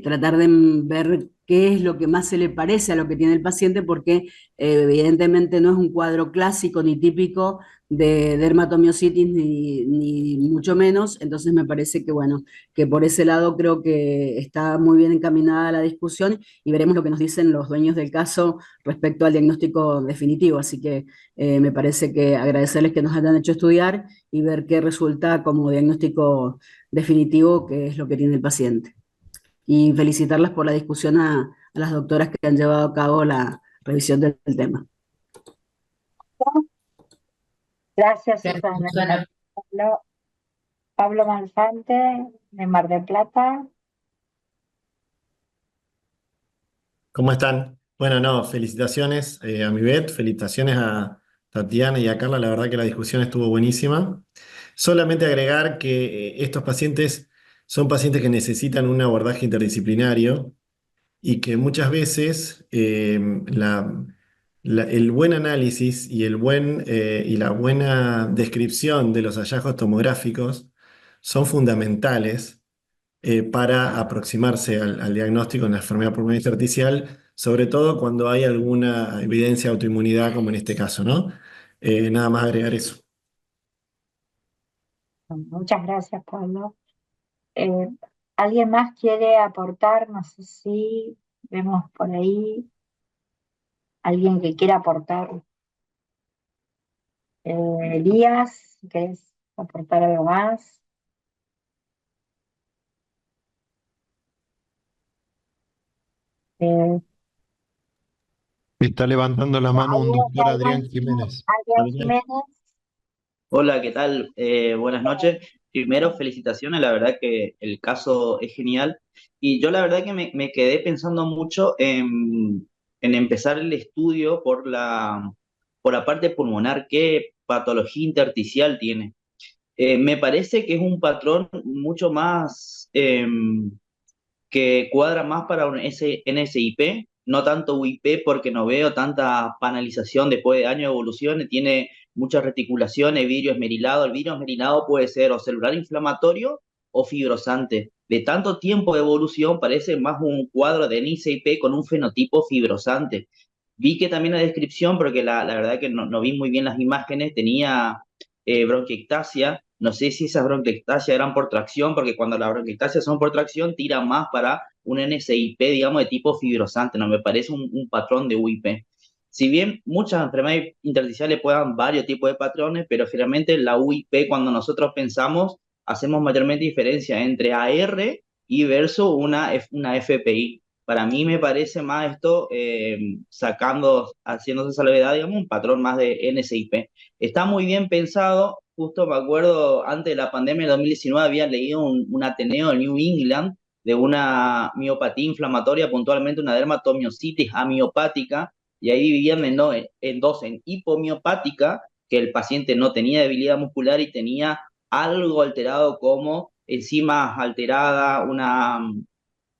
[SPEAKER 8] tratar de ver qué es lo que más se le parece a lo que tiene el paciente, porque evidentemente no es un cuadro clásico ni típico de dermatomiositis, ni mucho menos. Entonces me parece que, bueno, que por ese lado creo que está muy bien encaminada la discusión y veremos lo que nos dicen los dueños del caso respecto al diagnóstico definitivo. Así que me parece que agradecerles que nos hayan hecho estudiar y ver qué resulta como diagnóstico definitivo, qué es lo que tiene el paciente. Y felicitarlas por la discusión a las doctoras que han llevado a cabo la revisión del tema.
[SPEAKER 2] Gracias,
[SPEAKER 7] Gracias,
[SPEAKER 2] Susana.
[SPEAKER 7] Susana.
[SPEAKER 2] Pablo Malfante, de Mar del Plata.
[SPEAKER 9] ¿Cómo están? Bueno, no, felicitaciones a mi Bet, felicitaciones a Tatiana y a Carla, la verdad que la discusión estuvo buenísima. Solamente agregar que estos pacientes son pacientes que necesitan un abordaje interdisciplinario y que muchas veces el buen análisis y, y la buena descripción de los hallazgos tomográficos son fundamentales para aproximarse al diagnóstico de una enfermedad pulmonar intersticial, sobre todo cuando hay alguna evidencia de autoinmunidad, como en este caso, ¿no? Nada más agregar eso.
[SPEAKER 2] Muchas gracias, Pablo. Eh, ¿Alguien más quiere aportar? No sé si vemos por ahí alguien que quiera aportar. Elías, ¿querés aportar algo más? Eh,
[SPEAKER 6] Está levantando la mano un doctor
[SPEAKER 2] Adrián
[SPEAKER 6] Adrián Jiménez.
[SPEAKER 2] Jiménez.
[SPEAKER 10] Hola, ¿qué tal? Buenas noches. Primero, felicitaciones, la verdad que el caso es genial. Y yo la verdad que me quedé pensando mucho en empezar el estudio por la parte pulmonar, qué patología intersticial tiene. Me parece que es un patrón mucho más que cuadra más para un NSIP, no tanto UIP porque no veo tanta panelización después de años de evolución, tiene muchas reticulaciones, vidrio esmerilado. El vidrio esmerilado puede ser o celular inflamatorio o fibrosante. De tanto tiempo de evolución parece más un cuadro de NSAIP con un fenotipo fibrosante. Vi que también la descripción, porque la verdad que no vi muy bien las imágenes, tenía bronquiectasia. No sé si esas bronquiectasias eran por tracción, porque cuando las bronquiectasias son por tracción, tira más para un NSAIP, digamos, de tipo fibrosante. No me parece un patrón de UIP. Si bien muchas enfermedades intersticiales pueden dar varios tipos de patrones, pero finalmente la UIP, cuando nosotros pensamos, hacemos mayormente diferencia entre AR y versus una FPI. Para mí me parece más esto, haciéndose salvedad, digamos, un patrón más de NSAIP. Está muy bien pensado. Justo me acuerdo, antes de la pandemia de 2019 había leído un Ateneo de New England de una miopatía inflamatoria, puntualmente una dermatomiositis amiopática, y ahí dividían en dos, en hipomiopática, que el paciente no tenía debilidad muscular y tenía algo alterado como enzimas alterada,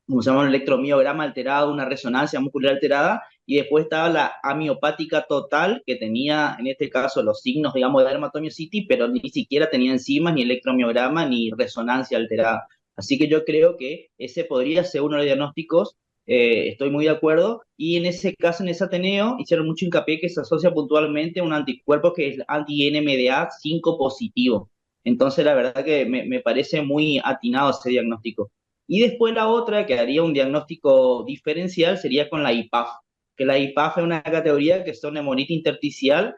[SPEAKER 10] como se llama, un electromiograma alterado, una resonancia muscular alterada, y después estaba la amiopática total, que tenía, en este caso, los signos, digamos, de dermatomiositis, pero ni siquiera tenía enzimas, ni electromiograma, ni resonancia alterada. Así que yo creo que ese podría ser uno de los diagnósticos, estoy muy de acuerdo, y en ese caso, en ese Ateneo, hicieron mucho hincapié que se asocia puntualmente a un anticuerpo que es anti-NMDA5 positivo. Entonces, la verdad que me parece muy atinado ese diagnóstico. Y después la otra, que haría un diagnóstico diferencial, sería con la IPAF, que la IPAF es una categoría que son neumonitis intersticial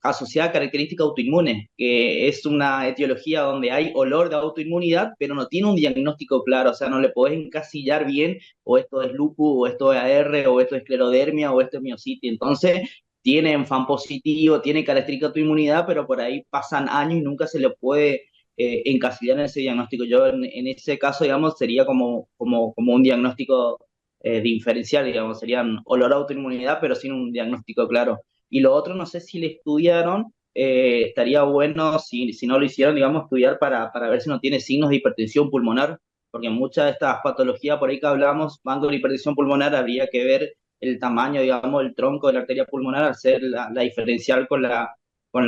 [SPEAKER 10] asociada a características autoinmunes, que es una etiología donde hay olor de autoinmunidad, pero no tiene un diagnóstico claro, o sea, no le podés encasillar bien, o esto es lupus, o esto es AR, o esto es esclerodermia, o esto es miositis. Entonces, tiene enfán positivo, tiene característica de autoinmunidad, pero por ahí pasan años y nunca se le puede encasillar en ese diagnóstico. Yo en ese caso, digamos, sería como un diagnóstico diferencial, digamos, serían olor a autoinmunidad, pero sin un diagnóstico claro. Y lo otro, no sé si le estudiaron, estaría bueno, si no lo hicieron, digamos, estudiar para ver si no tiene signos de hipertensión pulmonar, porque muchas de estas patologías por ahí que hablamos van con hipertensión pulmonar, habría que ver el tamaño, digamos, el tronco de la arteria pulmonar, hacer la diferencial con la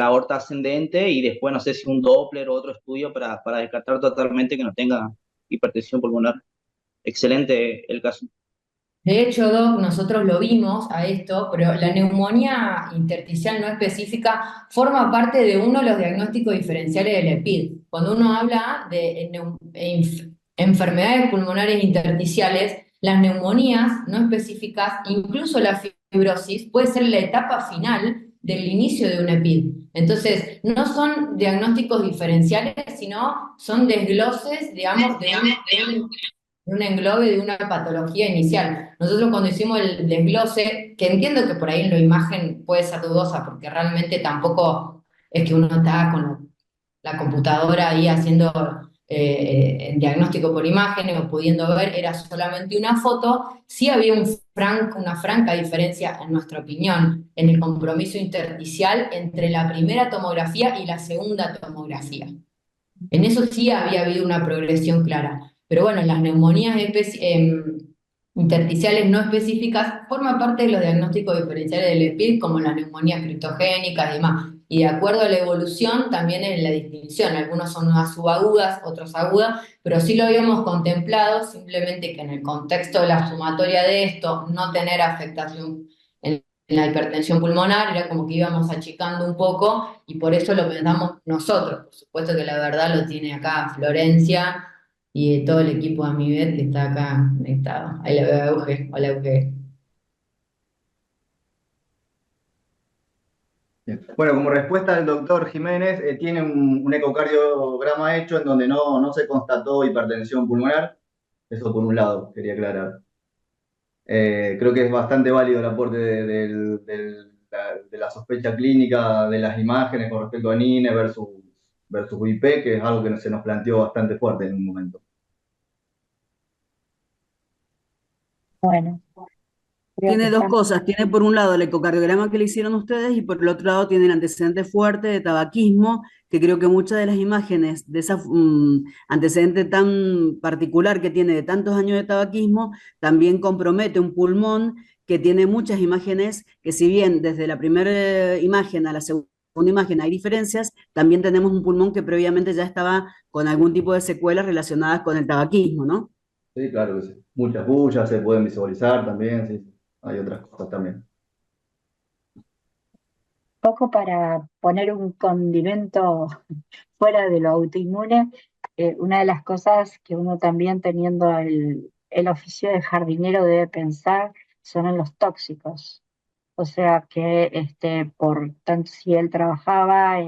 [SPEAKER 10] aorta ascendente, y después no sé si un Doppler o otro estudio para descartar totalmente que no tenga hipertensión pulmonar. Excelente el caso.
[SPEAKER 7] De hecho, Doc, nosotros lo vimos a esto, pero la neumonía intersticial no específica forma parte de uno de los diagnósticos diferenciales del EPID. Cuando uno habla de enfermedades pulmonares intersticiales, las neumonías no específicas, incluso la fibrosis, puede ser la etapa final del inicio de un EPID. Entonces, no son diagnósticos diferenciales, sino son desgloses, digamos, de un englobe de una patología inicial. Nosotros cuando hicimos el desglose, que entiendo que por ahí en la imagen puede ser dudosa, porque realmente tampoco es que uno está con la computadora ahí haciendo el diagnóstico por imágenes o pudiendo ver, era solamente una foto. Sí había una franca diferencia, en nuestra opinión, en el compromiso intersticial entre la primera tomografía y la segunda tomografía. En eso sí había habido una progresión clara. Pero bueno, las neumonías intersticiales no específicas forman parte de los diagnósticos diferenciales del EPID, como las neumonías criptogénicas y demás. Y de acuerdo a la evolución, también en la distinción. Algunos son más subagudas, otros agudas, pero sí lo habíamos contemplado, simplemente que en el contexto de la sumatoria de esto, no tener afectación en la hipertensión pulmonar, era como que íbamos achicando un poco, y por eso lo pensamos nosotros. Por supuesto que la verdad lo tiene acá Florencia y todo el equipo de Amivet que está acá conectado. Ahí la veo a Euge. Hola, Euge.
[SPEAKER 11] Bien. Bueno, como respuesta del doctor Jiménez, tiene un ecocardiograma hecho en donde no se constató hipertensión pulmonar. Eso por un lado, quería aclarar. Creo que es bastante válido el aporte de la sospecha clínica de las imágenes con respecto a NINE versus UIP, que es algo que se nos planteó bastante fuerte en un momento.
[SPEAKER 2] Bueno, creo
[SPEAKER 8] Tiene
[SPEAKER 2] que
[SPEAKER 8] dos
[SPEAKER 2] estamos.
[SPEAKER 8] cosas. Tiene por un lado el ecocardiograma que le hicieron ustedes y por el otro lado tiene el antecedente fuerte de tabaquismo, que creo que muchas de las imágenes de ese antecedente tan particular que tiene de tantos años de tabaquismo también compromete un pulmón que tiene muchas imágenes que, si bien desde la primera imagen a la segunda segunda imagen hay diferencias, también tenemos un pulmón que previamente ya estaba con algún tipo de secuelas relacionadas con el tabaquismo, ¿no?
[SPEAKER 11] Sí, claro que sí. Muchas bullas se pueden visualizar también, sí. Hay otras cosas también.
[SPEAKER 2] Poco para poner un condimento fuera de lo autoinmune, una de las cosas que uno también teniendo el oficio de jardinero debe pensar son en los tóxicos. O sea que por tanto si él trabajaba,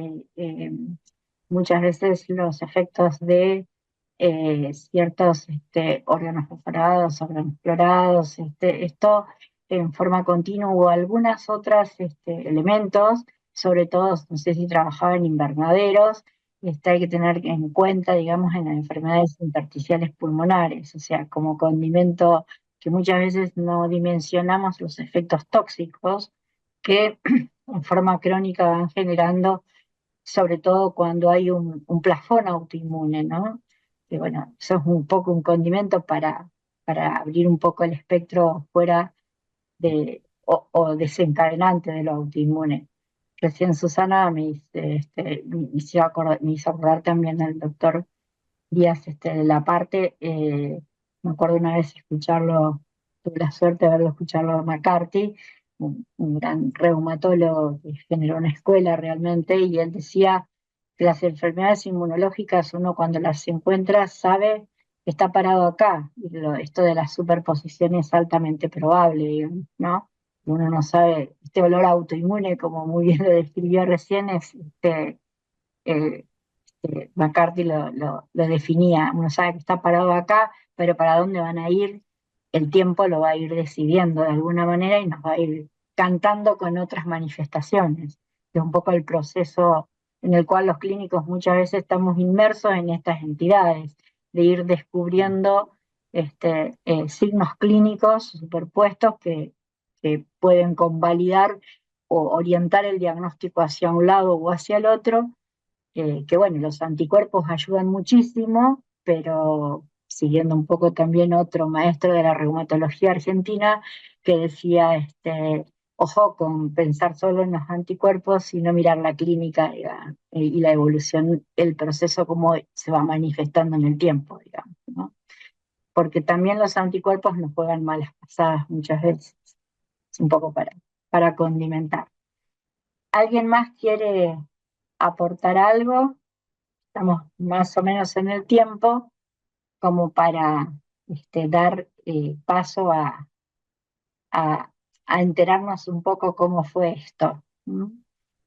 [SPEAKER 2] muchas veces los efectos de ciertos órganos perforados, órganos clorados, esto en forma continua o algunas otras elementos, sobre todo, no sé si trabajaba en invernaderos, hay que tener en cuenta, digamos, en las enfermedades intersticiales pulmonares, o sea, como condimento que muchas veces no dimensionamos los efectos tóxicos que en forma crónica van generando, sobre todo cuando hay un plafón autoinmune, ¿no? Que bueno, eso es un poco un condimento para abrir un poco el espectro fuera o desencadenante de lo autoinmune. Recién Susana me hizo acordar también al doctor Díaz de la parte, me acuerdo una vez escucharlo, tuve la suerte de verlo escucharlo a McCarthy, un gran reumatólogo que generó una escuela realmente, y él decía que las enfermedades inmunológicas uno cuando las encuentra sabe que está parado acá, y esto de la superposición es altamente probable, digamos, ¿no? Uno no sabe, este olor autoinmune, como muy bien lo describió recién, es eh, McCarthy lo definía, uno sabe que está parado acá, pero para dónde van a ir, el tiempo lo va a ir decidiendo de alguna manera y nos va a ir cantando con otras manifestaciones. Es un poco el proceso en el cual los clínicos muchas veces estamos inmersos en estas entidades, de ir descubriendo signos clínicos superpuestos que pueden convalidar o orientar el diagnóstico hacia un lado o hacia el otro, que bueno, los anticuerpos ayudan muchísimo, pero siguiendo un poco también otro maestro de la reumatología argentina que decía, ojo con pensar solo en los anticuerpos y no mirar la clínica y la evolución, el proceso como se va manifestando en el tiempo, digamos, ¿no? Porque también los anticuerpos nos juegan malas pasadas muchas veces. Es un poco para condimentar. ¿Alguien más quiere aportar algo? Estamos más o menos en el tiempo como para dar paso a enterarnos un poco cómo fue esto. ¿Mm?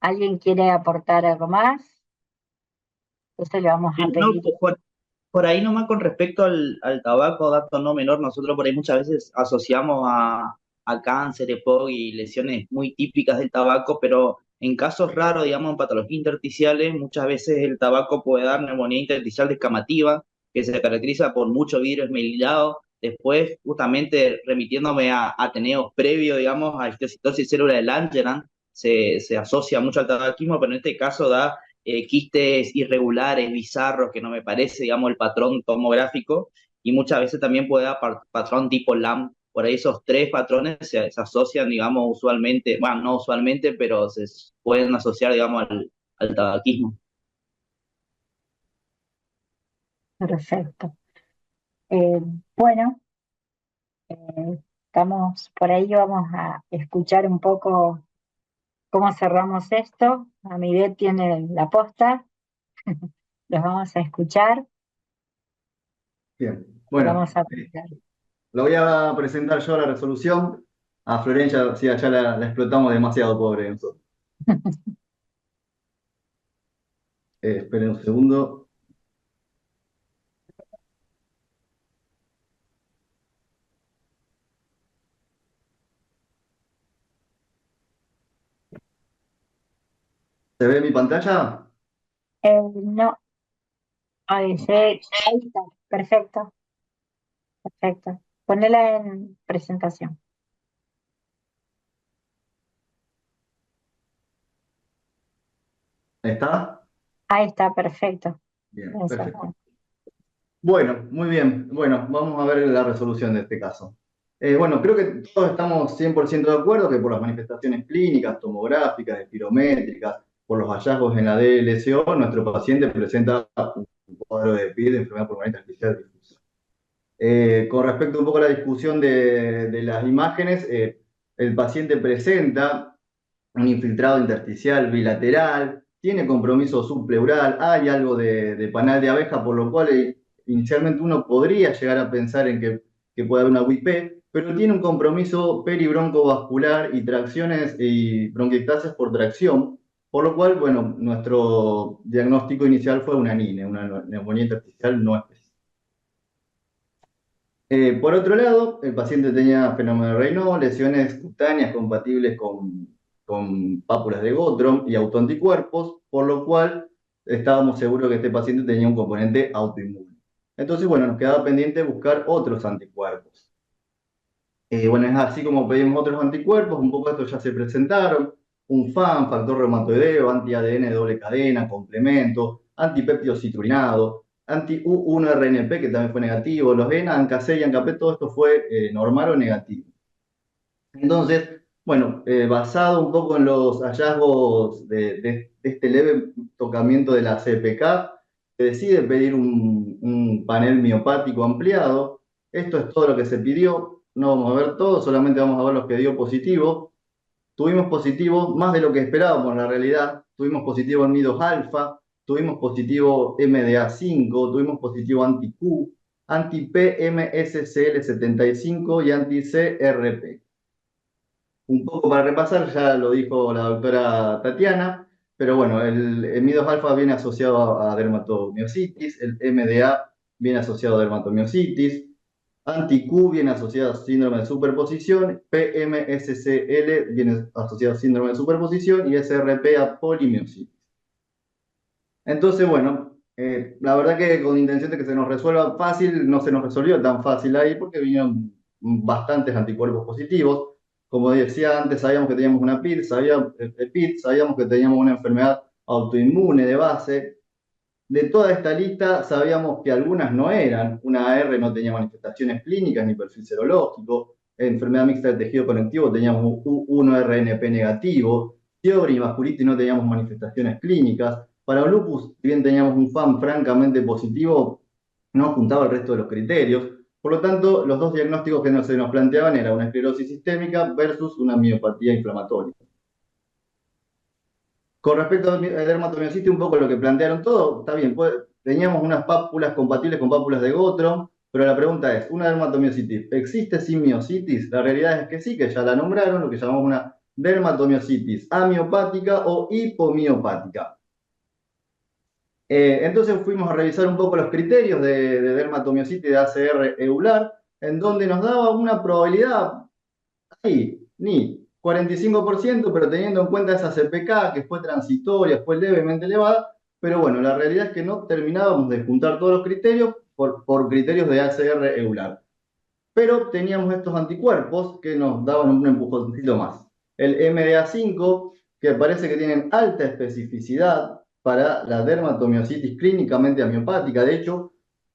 [SPEAKER 2] ¿Alguien quiere aportar algo más? Entonces le vamos a
[SPEAKER 10] No,
[SPEAKER 2] pedir.
[SPEAKER 10] por ahí nomás con respecto al tabaco, dato no menor, nosotros por ahí muchas veces asociamos a cáncer, EPOC y lesiones muy típicas del tabaco, pero en casos raros, digamos, en patologías intersticiales, muchas veces el tabaco puede dar neumonía intersticial descamativa, que se caracteriza por mucho vidrio esmerilado. Después, justamente remitiéndome a ateneos previos, digamos, a histocitosis célula de Langerhans, se asocia mucho al tabaquismo, pero en este caso da quistes irregulares, bizarros, que no me parece, digamos, el patrón tomográfico, y muchas veces también puede dar patrón tipo LAM. Por ahí esos tres patrones se asocian, digamos, usualmente, bueno, no usualmente, pero se pueden asociar, digamos, al tabaquismo.
[SPEAKER 2] Perfecto. Bueno, estamos por ahí, vamos a escuchar un poco cómo cerramos esto. Amidet tiene la posta, los vamos a escuchar,
[SPEAKER 11] Bien,
[SPEAKER 2] y
[SPEAKER 11] bueno,
[SPEAKER 2] vamos a aplicar.
[SPEAKER 11] lo voy a presentar yo la resolución. A Florencia, sí, allá la explotamos demasiado, pobre nosotros. Esperen un segundo. ¿Se ve mi pantalla?
[SPEAKER 2] No, ahí está, perfecto, perfecto. Ponela en presentación.
[SPEAKER 11] ¿Está?
[SPEAKER 2] Ahí está, perfecto.
[SPEAKER 11] Bien,
[SPEAKER 2] Eso.
[SPEAKER 11] perfecto. Bueno, muy bien. Bueno, vamos a ver la resolución de este caso. Bueno, creo que todos estamos 100% de acuerdo que por las manifestaciones clínicas, tomográficas, espirométricas, por los hallazgos en la DLCO, nuestro paciente presenta un cuadro de PID, de enfermedad pulmonar intersticial difusa. Con respecto un poco a la discusión de las imágenes, el paciente presenta un infiltrado intersticial bilateral, tiene compromiso subpleural, hay algo de panal de abeja, por lo cual inicialmente uno podría llegar a pensar en que puede haber una UIP, pero tiene un compromiso peribroncovascular y tracciones y bronquiectasias por tracción, por lo cual, bueno, nuestro diagnóstico inicial fue una NINE, una neumonía intersticial no específica. Por otro lado, el paciente tenía fenómeno de Raynaud, lesiones cutáneas compatibles con pápulas de Gottrom y autoanticuerpos, por lo cual estábamos seguros que este paciente tenía un componente autoinmune. Entonces, bueno, nos quedaba pendiente buscar otros anticuerpos. Bueno, es así como pedimos otros anticuerpos, un poco estos ya se presentaron, un FAN, factor reumatoideo, anti-ADN de doble cadena, complemento, antipéptido citrulinado, anti-U1-RNP, que también fue negativo, los ENA, ANCA6 y ANCAP, todo esto fue normal o negativo. Entonces, bueno, basado un poco en los hallazgos de este leve tocamiento de la CPK, se decide pedir un panel miopático ampliado. Esto es todo lo que se pidió, no vamos a ver todo, solamente vamos a ver los que dio positivo. Tuvimos positivo más de lo que esperábamos en la realidad, tuvimos positivo en MIDOS alfa, tuvimos positivo MDA5, tuvimos positivo anti-Q, anti-PMSCL75 y anti-CRP. Un poco para repasar, ya lo dijo la doctora Tatiana, pero bueno, el MIDOS alfa viene asociado a dermatomiositis, el MDA viene asociado a dermatomiositis, anti-Q viene asociado a síndrome de superposición, PMSCL viene asociado a síndrome de superposición y SRP a polimiositis. Entonces, bueno, la verdad que con intención de que se nos resuelva fácil, no se nos resolvió tan fácil ahí porque vinieron bastantes anticuerpos positivos. Como decía antes, sabíamos que teníamos una PID, sabíamos que teníamos una enfermedad autoinmune de base. De toda esta lista, sabíamos que algunas no eran. Una AR no tenía manifestaciones clínicas ni perfil serológico. Enfermedad mixta del tejido conectivo teníamos U1-RNP negativo. Fiebre y vasculitis no teníamos manifestaciones clínicas. Para lupus, si bien teníamos un FAN francamente positivo, no juntaba el resto de los criterios. Por lo tanto, los dos diagnósticos que se nos planteaban eran una esclerosis sistémica versus una miopatía inflamatoria. Con respecto a dermatomiositis, un poco lo que plantearon todo, está bien, teníamos unas pápulas compatibles con pápulas de Gottrom, pero la pregunta es, ¿una dermatomiositis existe sin miositis? La realidad es que sí, que ya la nombraron, lo que llamamos una dermatomiositis amiopática o hipomiopática. Entonces fuimos a revisar un poco los criterios de dermatomiositis de ACR eular, en donde nos daba una probabilidad, ahí, ni 45%, pero teniendo en cuenta esa CPK, que fue transitoria, fue levemente elevada, pero bueno, la realidad es que no terminábamos de juntar todos los criterios por criterios de ACR eular. Pero teníamos estos anticuerpos que nos daban un empujoncito más. El MDA5, que parece que tienen alta especificidad para la dermatomiositis clínicamente amiopática. De hecho,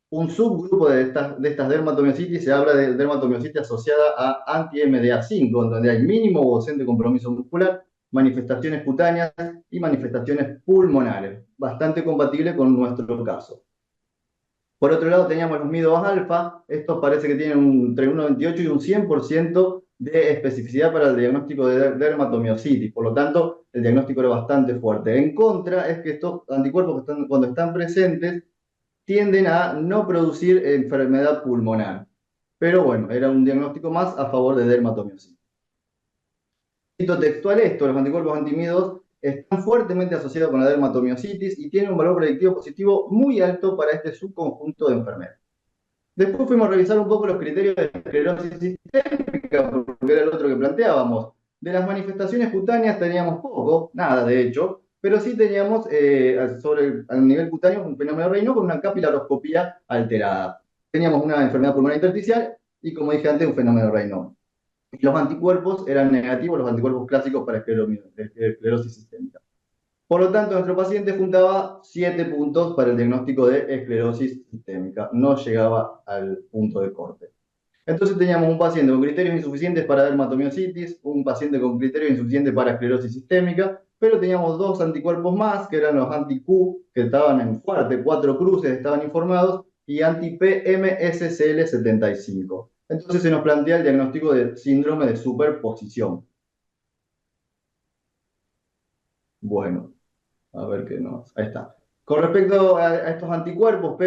[SPEAKER 11] un subgrupo de estas dermatomiositis se habla de dermatomiositis asociada a anti-MDA5, en donde hay mínimo o ausente compromiso muscular, manifestaciones cutáneas y manifestaciones pulmonares, bastante compatible con nuestro caso. Por otro lado, teníamos los MIDOS alfa, estos parece que tienen entre un 98 y un 100% de especificidad para el diagnóstico de dermatomiositis, por lo tanto, el diagnóstico era bastante fuerte. En contra, es que estos anticuerpos, cuando están presentes, tienden a no producir enfermedad pulmonar. Pero bueno, era un diagnóstico más a favor de dermatomiositis. Cito textual esto, los anticuerpos antimiedos están fuertemente asociados con la dermatomiositis y tienen un valor predictivo positivo muy alto para este subconjunto de enfermedades. Después fuimos a revisar un poco los criterios de esclerosis sistémica, porque era el otro que planteábamos. De las manifestaciones cutáneas teníamos poco, nada de hecho, pero sí teníamos a nivel cutáneo un fenómeno de Raynaud con una capilaroscopía alterada. Teníamos una enfermedad pulmonar intersticial y, como dije antes, un fenómeno de Raynaud. Los anticuerpos eran negativos, los anticuerpos clásicos para esclerosis sistémica. Por lo tanto, nuestro paciente juntaba 7 puntos para el diagnóstico de esclerosis sistémica. No llegaba al punto de corte. Entonces teníamos un paciente con criterios insuficientes para dermatomiositis, un paciente con criterios insuficientes para esclerosis sistémica, pero teníamos dos anticuerpos más, que eran los anti-Q, que estaban en fuerte, 4 cruces estaban informados, y anti-PMSCL75. Entonces se nos plantea el diagnóstico de síndrome de superposición. Bueno, a ver qué nos... Ahí está. Con respecto a estos anticuerpos,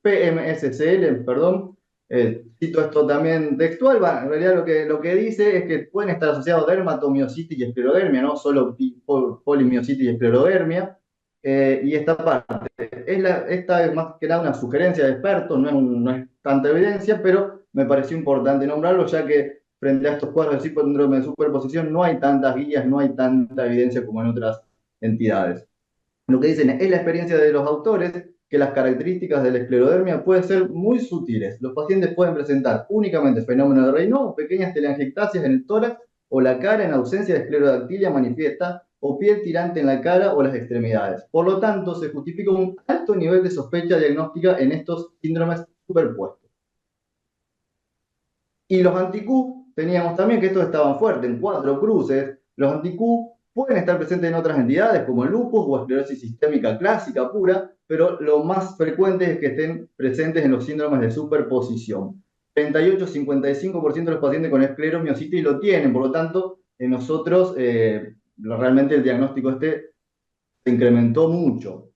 [SPEAKER 11] PMSCL, perdón, cito esto también textual, en realidad lo que dice es que pueden estar asociados a dermatomiositis y esclerodermia, no solo polimiositis y esclerodermia. Y esta parte, esta es más que nada una sugerencia de expertos, no es tanta evidencia, pero me pareció importante nombrarlo, ya que frente a estos cuadros de síndrome de superposición no hay tantas guías, no hay tanta evidencia como en otras entidades. Lo que dicen es la experiencia de los autores que las características de la esclerodermia pueden ser muy sutiles. Los pacientes pueden presentar únicamente fenómeno de Raynaud, pequeñas telangiectasias en el tórax o la cara en ausencia de esclerodactilia manifiesta o piel tirante en la cara o las extremidades. Por lo tanto, se justifica un alto nivel de sospecha diagnóstica en estos síndromes superpuestos. Y los anti-Q, teníamos también que estos estaban fuertes, en 4 cruces. Los anti-Q pueden estar presentes en otras entidades como el lupus o esclerosis sistémica clásica pura, pero lo más frecuente es que estén presentes en los síndromes de superposición. 38-55% de los pacientes con escleromiositis lo tienen, por lo tanto, en nosotros realmente el diagnóstico se incrementó mucho.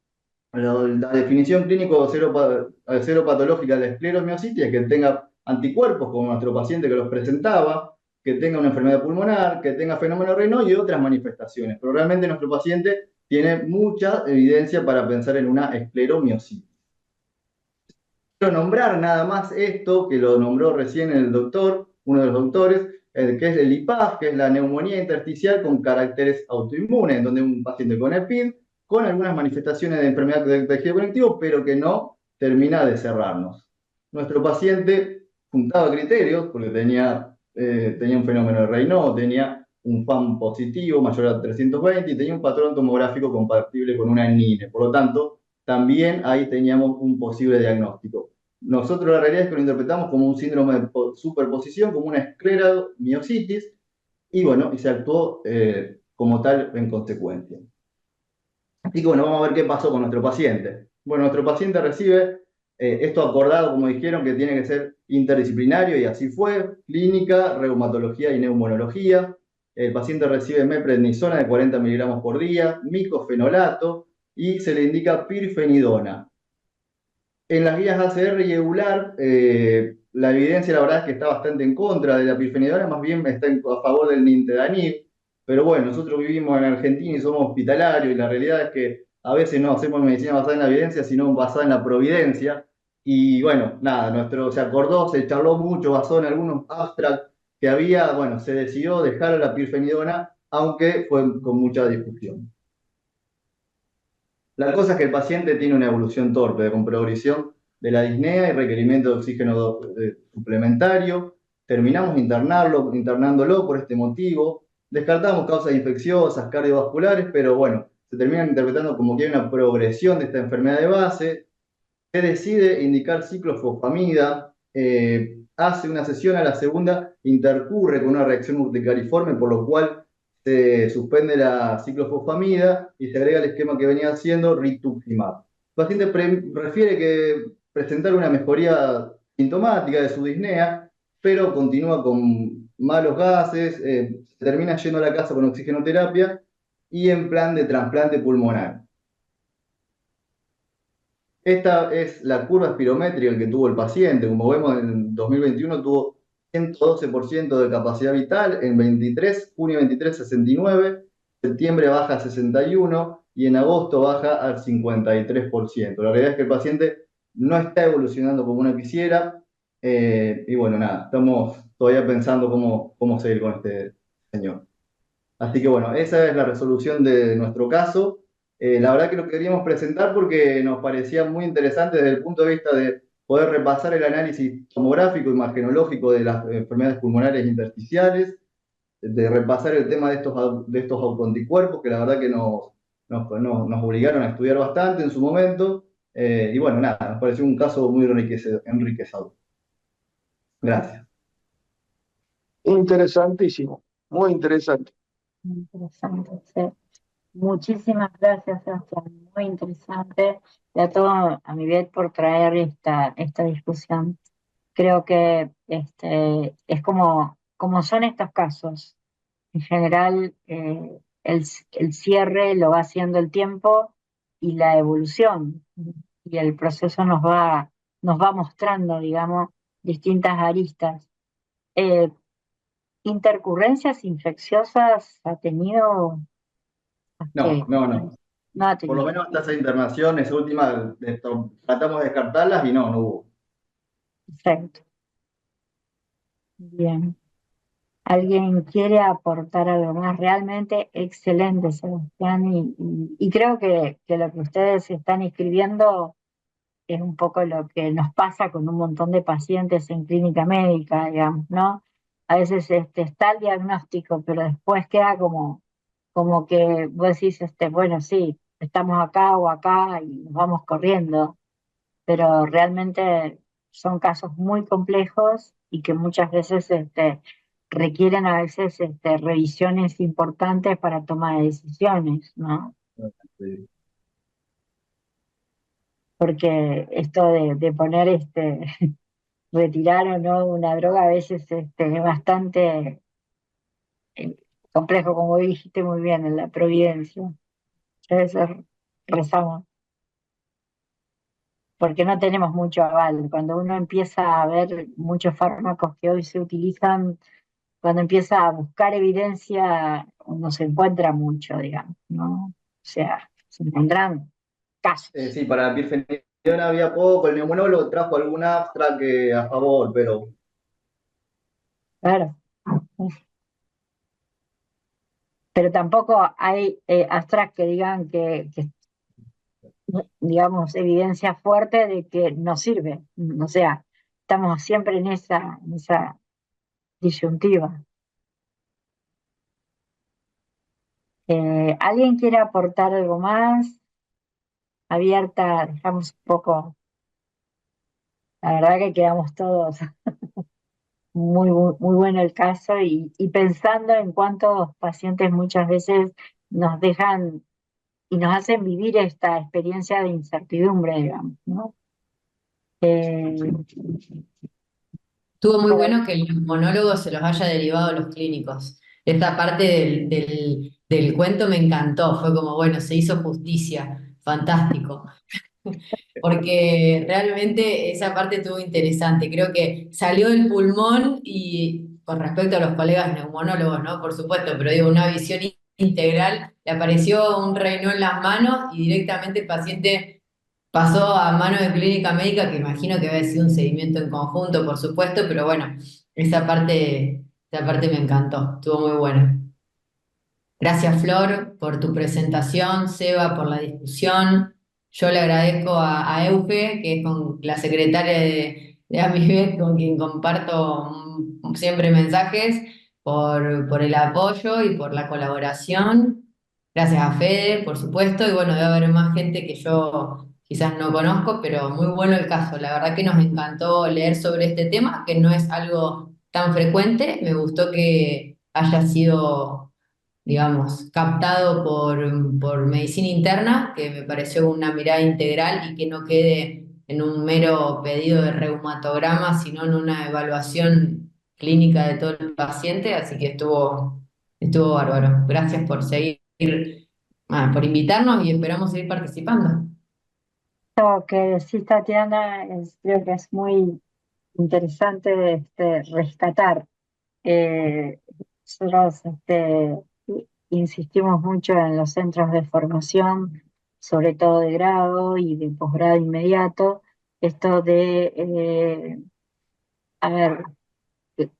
[SPEAKER 11] La definición clínico cero patológica de escleromiositis es que tenga anticuerpos, como nuestro paciente que los presentaba, que tenga una enfermedad pulmonar, que tenga fenómeno Raynaud y otras manifestaciones. Pero realmente nuestro paciente tiene mucha evidencia para pensar en una escleromiositis. Quiero nombrar nada más esto, que lo nombró recién el doctor, uno de los doctores, que es el IPAF, que es la neumonía intersticial con caracteres autoinmunes, en donde un paciente con EPID, con algunas manifestaciones de enfermedad del tejido conectivo, pero que no termina de cerrarnos. Nuestro paciente juntaba criterios, porque tenía un fenómeno de Raynaud, tenía un FAM positivo mayor a 320 y tenía un patrón tomográfico compatible con una NINE. Por lo tanto, también ahí teníamos un posible diagnóstico. Nosotros la realidad es que lo interpretamos como un síndrome de superposición, como una escleromiositis, y bueno, y se actuó como tal en consecuencia. Así que bueno, vamos a ver qué pasó con nuestro paciente. Bueno, nuestro paciente recibe esto acordado, como dijeron, que tiene que ser interdisciplinario, y así fue: clínica, reumatología y neumonología. El paciente recibe meprednisona de 40 miligramos por día, micofenolato, y se le indica pirfenidona. En las guías ACR y EULAR, la evidencia la verdad es que está bastante en contra de la pirfenidona, más bien está a favor del nintedanib. Pero bueno, nosotros vivimos en Argentina y somos hospitalarios, y la realidad es que a veces no hacemos medicina basada en la evidencia, sino basada en la providencia. Y bueno, nada, se acordó, se charló mucho, basó en algunos abstracts que había, bueno, se decidió dejar a la pirfenidona, aunque fue con mucha discusión. La cosa es que el paciente tiene una evolución torpe, con progresión de la disnea y requerimiento de oxígeno suplementario. Terminamos internándolo por este motivo. Descartamos causas infecciosas, cardiovasculares, pero bueno, se terminan interpretando como que hay una progresión de esta enfermedad de base. Se decide indicar ciclofosfamida, hace una sesión, a la segunda intercurre con una reacción urticariforme, por lo cual se suspende la ciclofosfamida y se agrega el esquema que venía haciendo rituximab. El paciente refiere presentar una mejoría sintomática de su disnea, pero continúa con malos gases, se termina yendo a la casa con oxigenoterapia y en plan de trasplante pulmonar. Esta es la curva espirométrica que tuvo el paciente. Como vemos, en 2021 tuvo 112% de capacidad vital, en junio 23, 69, septiembre baja a 61 y en agosto baja al 53%. La realidad es que el paciente no está evolucionando como uno quisiera, y bueno, nada, estamos todavía pensando cómo seguir con este señor. Así que bueno, esa es la resolución de nuestro caso. La verdad que lo queríamos presentar porque nos parecía muy interesante desde el punto de vista de poder repasar el análisis tomográfico y imagenológico de las enfermedades pulmonares intersticiales, de repasar el tema de estos autoanticuerpos, que la verdad que nos obligaron a estudiar bastante en su momento. Y bueno, nada, nos pareció un caso muy enriquecedor. Gracias.
[SPEAKER 1] Interesantísimo, muy interesante.
[SPEAKER 2] Interesante, sí. Muchísimas gracias, Sebastián. Muy interesante. Y a todo a mi vez por traer esta discusión. Creo que es como son estos casos. En general, el cierre lo va haciendo el tiempo y la evolución. Y el proceso nos va mostrando, digamos, distintas aristas. Eh, ¿Intercurrencias infecciosas ha tenido?
[SPEAKER 11] No,
[SPEAKER 2] ¿Qué?
[SPEAKER 11] no.
[SPEAKER 2] No ha
[SPEAKER 11] Por lo
[SPEAKER 2] tenido.
[SPEAKER 11] menos hasta esa internación, esa última, tratamos de descartarlas y no hubo.
[SPEAKER 2] Perfecto. Bien. ¿Alguien quiere aportar algo más? Realmente excelente, Sebastián, y creo que lo que ustedes están escribiendo es un poco lo que nos pasa con un montón de pacientes en clínica médica, digamos, ¿no? A veces está el diagnóstico, pero después queda como que vos decís, bueno, sí, estamos acá o acá y nos vamos corriendo, pero realmente son casos muy complejos y que muchas veces requieren a veces revisiones importantes para toma de decisiones, ¿no?
[SPEAKER 11] Sí.
[SPEAKER 2] Porque esto de poner retirar o no una droga a veces es bastante eh, complejo, como dijiste muy bien, en la providencia. A veces rezamos, porque no tenemos mucho aval. Cuando uno empieza a ver muchos fármacos que hoy se utilizan, cuando empieza a buscar evidencia, no se encuentra mucho, digamos, ¿no? O sea, se encuentran casos.
[SPEAKER 11] Sí, para la pirfenidona había poco, el neumonólogo trajo algún abstract a favor, pero
[SPEAKER 2] Claro. Pero tampoco hay abstracts que digan que, digamos, evidencia fuerte de que no sirve. O sea, estamos siempre en esa disyuntiva. ¿Alguien quiere aportar algo más? Abierta, dejamos un poco, la verdad que quedamos todos muy bueno el caso y pensando en cuántos pacientes muchas veces nos dejan y nos hacen vivir esta experiencia de incertidumbre, digamos, ¿no? Eh,
[SPEAKER 7] Estuvo muy bueno que el monólogo se los haya derivado a los clínicos. Esta parte del cuento me encantó, fue como, bueno, se hizo justicia, fantástico. Porque realmente esa parte estuvo interesante. Creo que salió del pulmón y con respecto a los colegas neumonólogos, ¿no? Por supuesto, pero digo, una visión integral, le apareció un reino en las manos y directamente el paciente pasó a mano de clínica médica, que imagino que había sido un seguimiento en conjunto, por supuesto, pero bueno, esa parte me encantó, estuvo muy buena. Gracias, Flor, por tu presentación, Seba, por la discusión. Yo le agradezco a Euge, que es la secretaria de Amibet, con quien comparto siempre mensajes, por el apoyo y por la colaboración. Gracias a Fede, por supuesto, y bueno, debe haber más gente que yo quizás no conozco, pero muy bueno el caso. La verdad que nos encantó leer sobre este tema, que no es algo tan frecuente. Me gustó que haya sido, digamos, captado por medicina interna, que me pareció una mirada integral y que no quede en un mero pedido de reumatograma, sino en una evaluación clínica de todo el paciente, así que estuvo bárbaro. Gracias por seguir, por invitarnos y esperamos seguir participando.
[SPEAKER 2] Lo que decís, Tatiana, creo que es muy interesante rescatar. Nosotros insistimos mucho en los centros de formación, sobre todo de grado y de posgrado inmediato, esto a ver,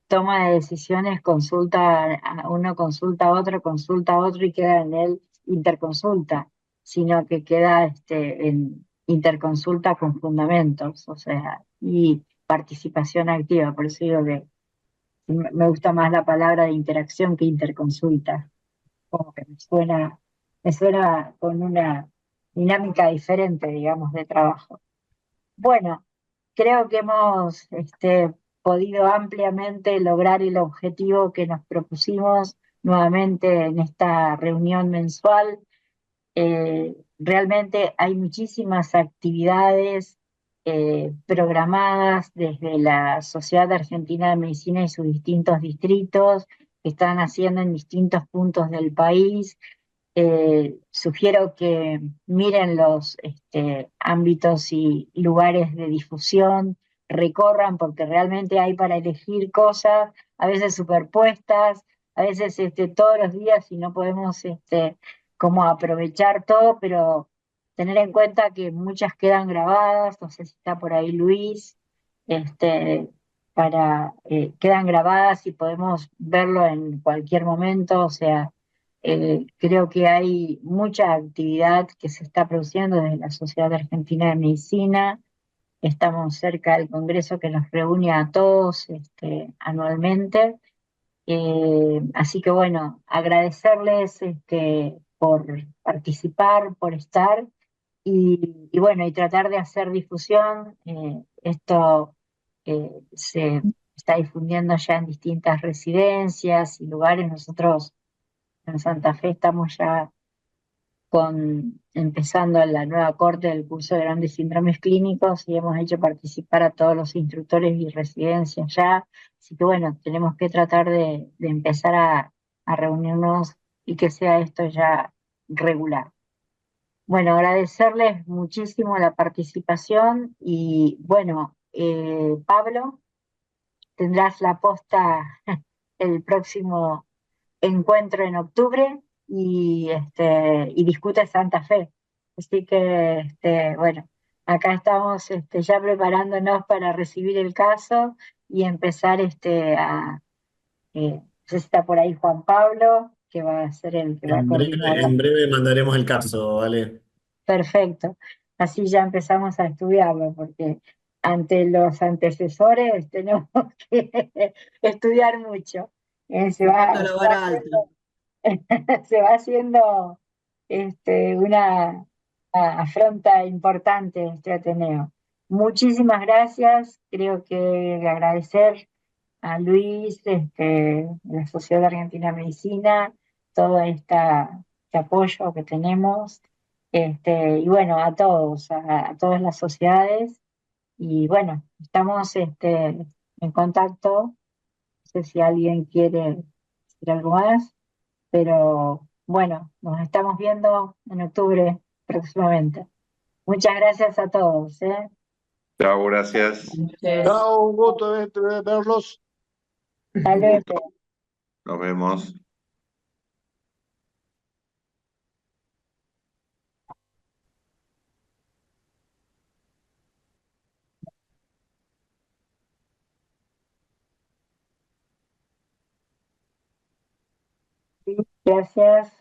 [SPEAKER 2] toma de decisiones, uno consulta a otro y queda en él interconsulta, sino que queda en interconsulta con fundamentos, o sea, y participación activa. Por eso digo que me gusta más la palabra de interacción que interconsulta, como que me suena con una dinámica diferente, digamos, de trabajo. Bueno, creo que hemos podido ampliamente lograr el objetivo que nos propusimos nuevamente en esta reunión mensual. Realmente hay muchísimas actividades programadas desde la Sociedad Argentina de Medicina y sus distintos distritos que están haciendo en distintos puntos del país. Sugiero que miren los ámbitos y lugares de difusión, recorran porque realmente hay para elegir cosas, a veces superpuestas, a veces todos los días y no podemos como aprovechar todo, pero tener en cuenta que muchas quedan grabadas, no sé si está por ahí Luis, quedan grabadas y podemos verlo en cualquier momento, o sea. Creo que hay mucha actividad que se está produciendo desde la Sociedad Argentina de Medicina. Estamos cerca del Congreso que nos reúne a todos anualmente. Así que bueno, agradecerles por participar, por estar y bueno, y tratar de hacer difusión. Esto se está difundiendo ya en distintas residencias y lugares. Nosotros en Santa Fe estamos ya empezando la nueva corte del curso de grandes síndromes clínicos y hemos hecho participar a todos los instructores y residencias ya. Así que bueno, tenemos que tratar de empezar a reunirnos y que sea esto ya regular. Bueno, agradecerles muchísimo la participación y bueno, Pablo, tendrás la posta el próximo encuentro en octubre y discute Santa Fe. Así que, bueno, acá estamos ya preparándonos para recibir el caso y empezar no sé si está por ahí Juan Pablo, que va a ser el que va a coordinar.
[SPEAKER 9] En breve mandaremos el caso, ¿vale?
[SPEAKER 2] Perfecto. Así ya empezamos a estudiarlo, porque ante los antecesores tenemos que estudiar mucho. Se va,
[SPEAKER 8] Puesto la
[SPEAKER 2] se va
[SPEAKER 8] vara alta.
[SPEAKER 2] haciendo se va haciendo una afronta importante este Ateneo. Muchísimas gracias. Creo que agradecer a Luis, la Sociedad Argentina de Medicina, todo este apoyo que tenemos, y bueno, a todos, a todas las sociedades. Y bueno, estamos en contacto. No sé si alguien quiere decir algo más. Pero bueno, nos estamos viendo en octubre próximamente. Muchas gracias a todos, ¿eh?
[SPEAKER 5] Chao, gracias.
[SPEAKER 1] Chao, un gusto verlos.
[SPEAKER 2] Hasta
[SPEAKER 5] Un
[SPEAKER 2] luego.
[SPEAKER 5] gusto. Nos vemos.
[SPEAKER 2] Gracias.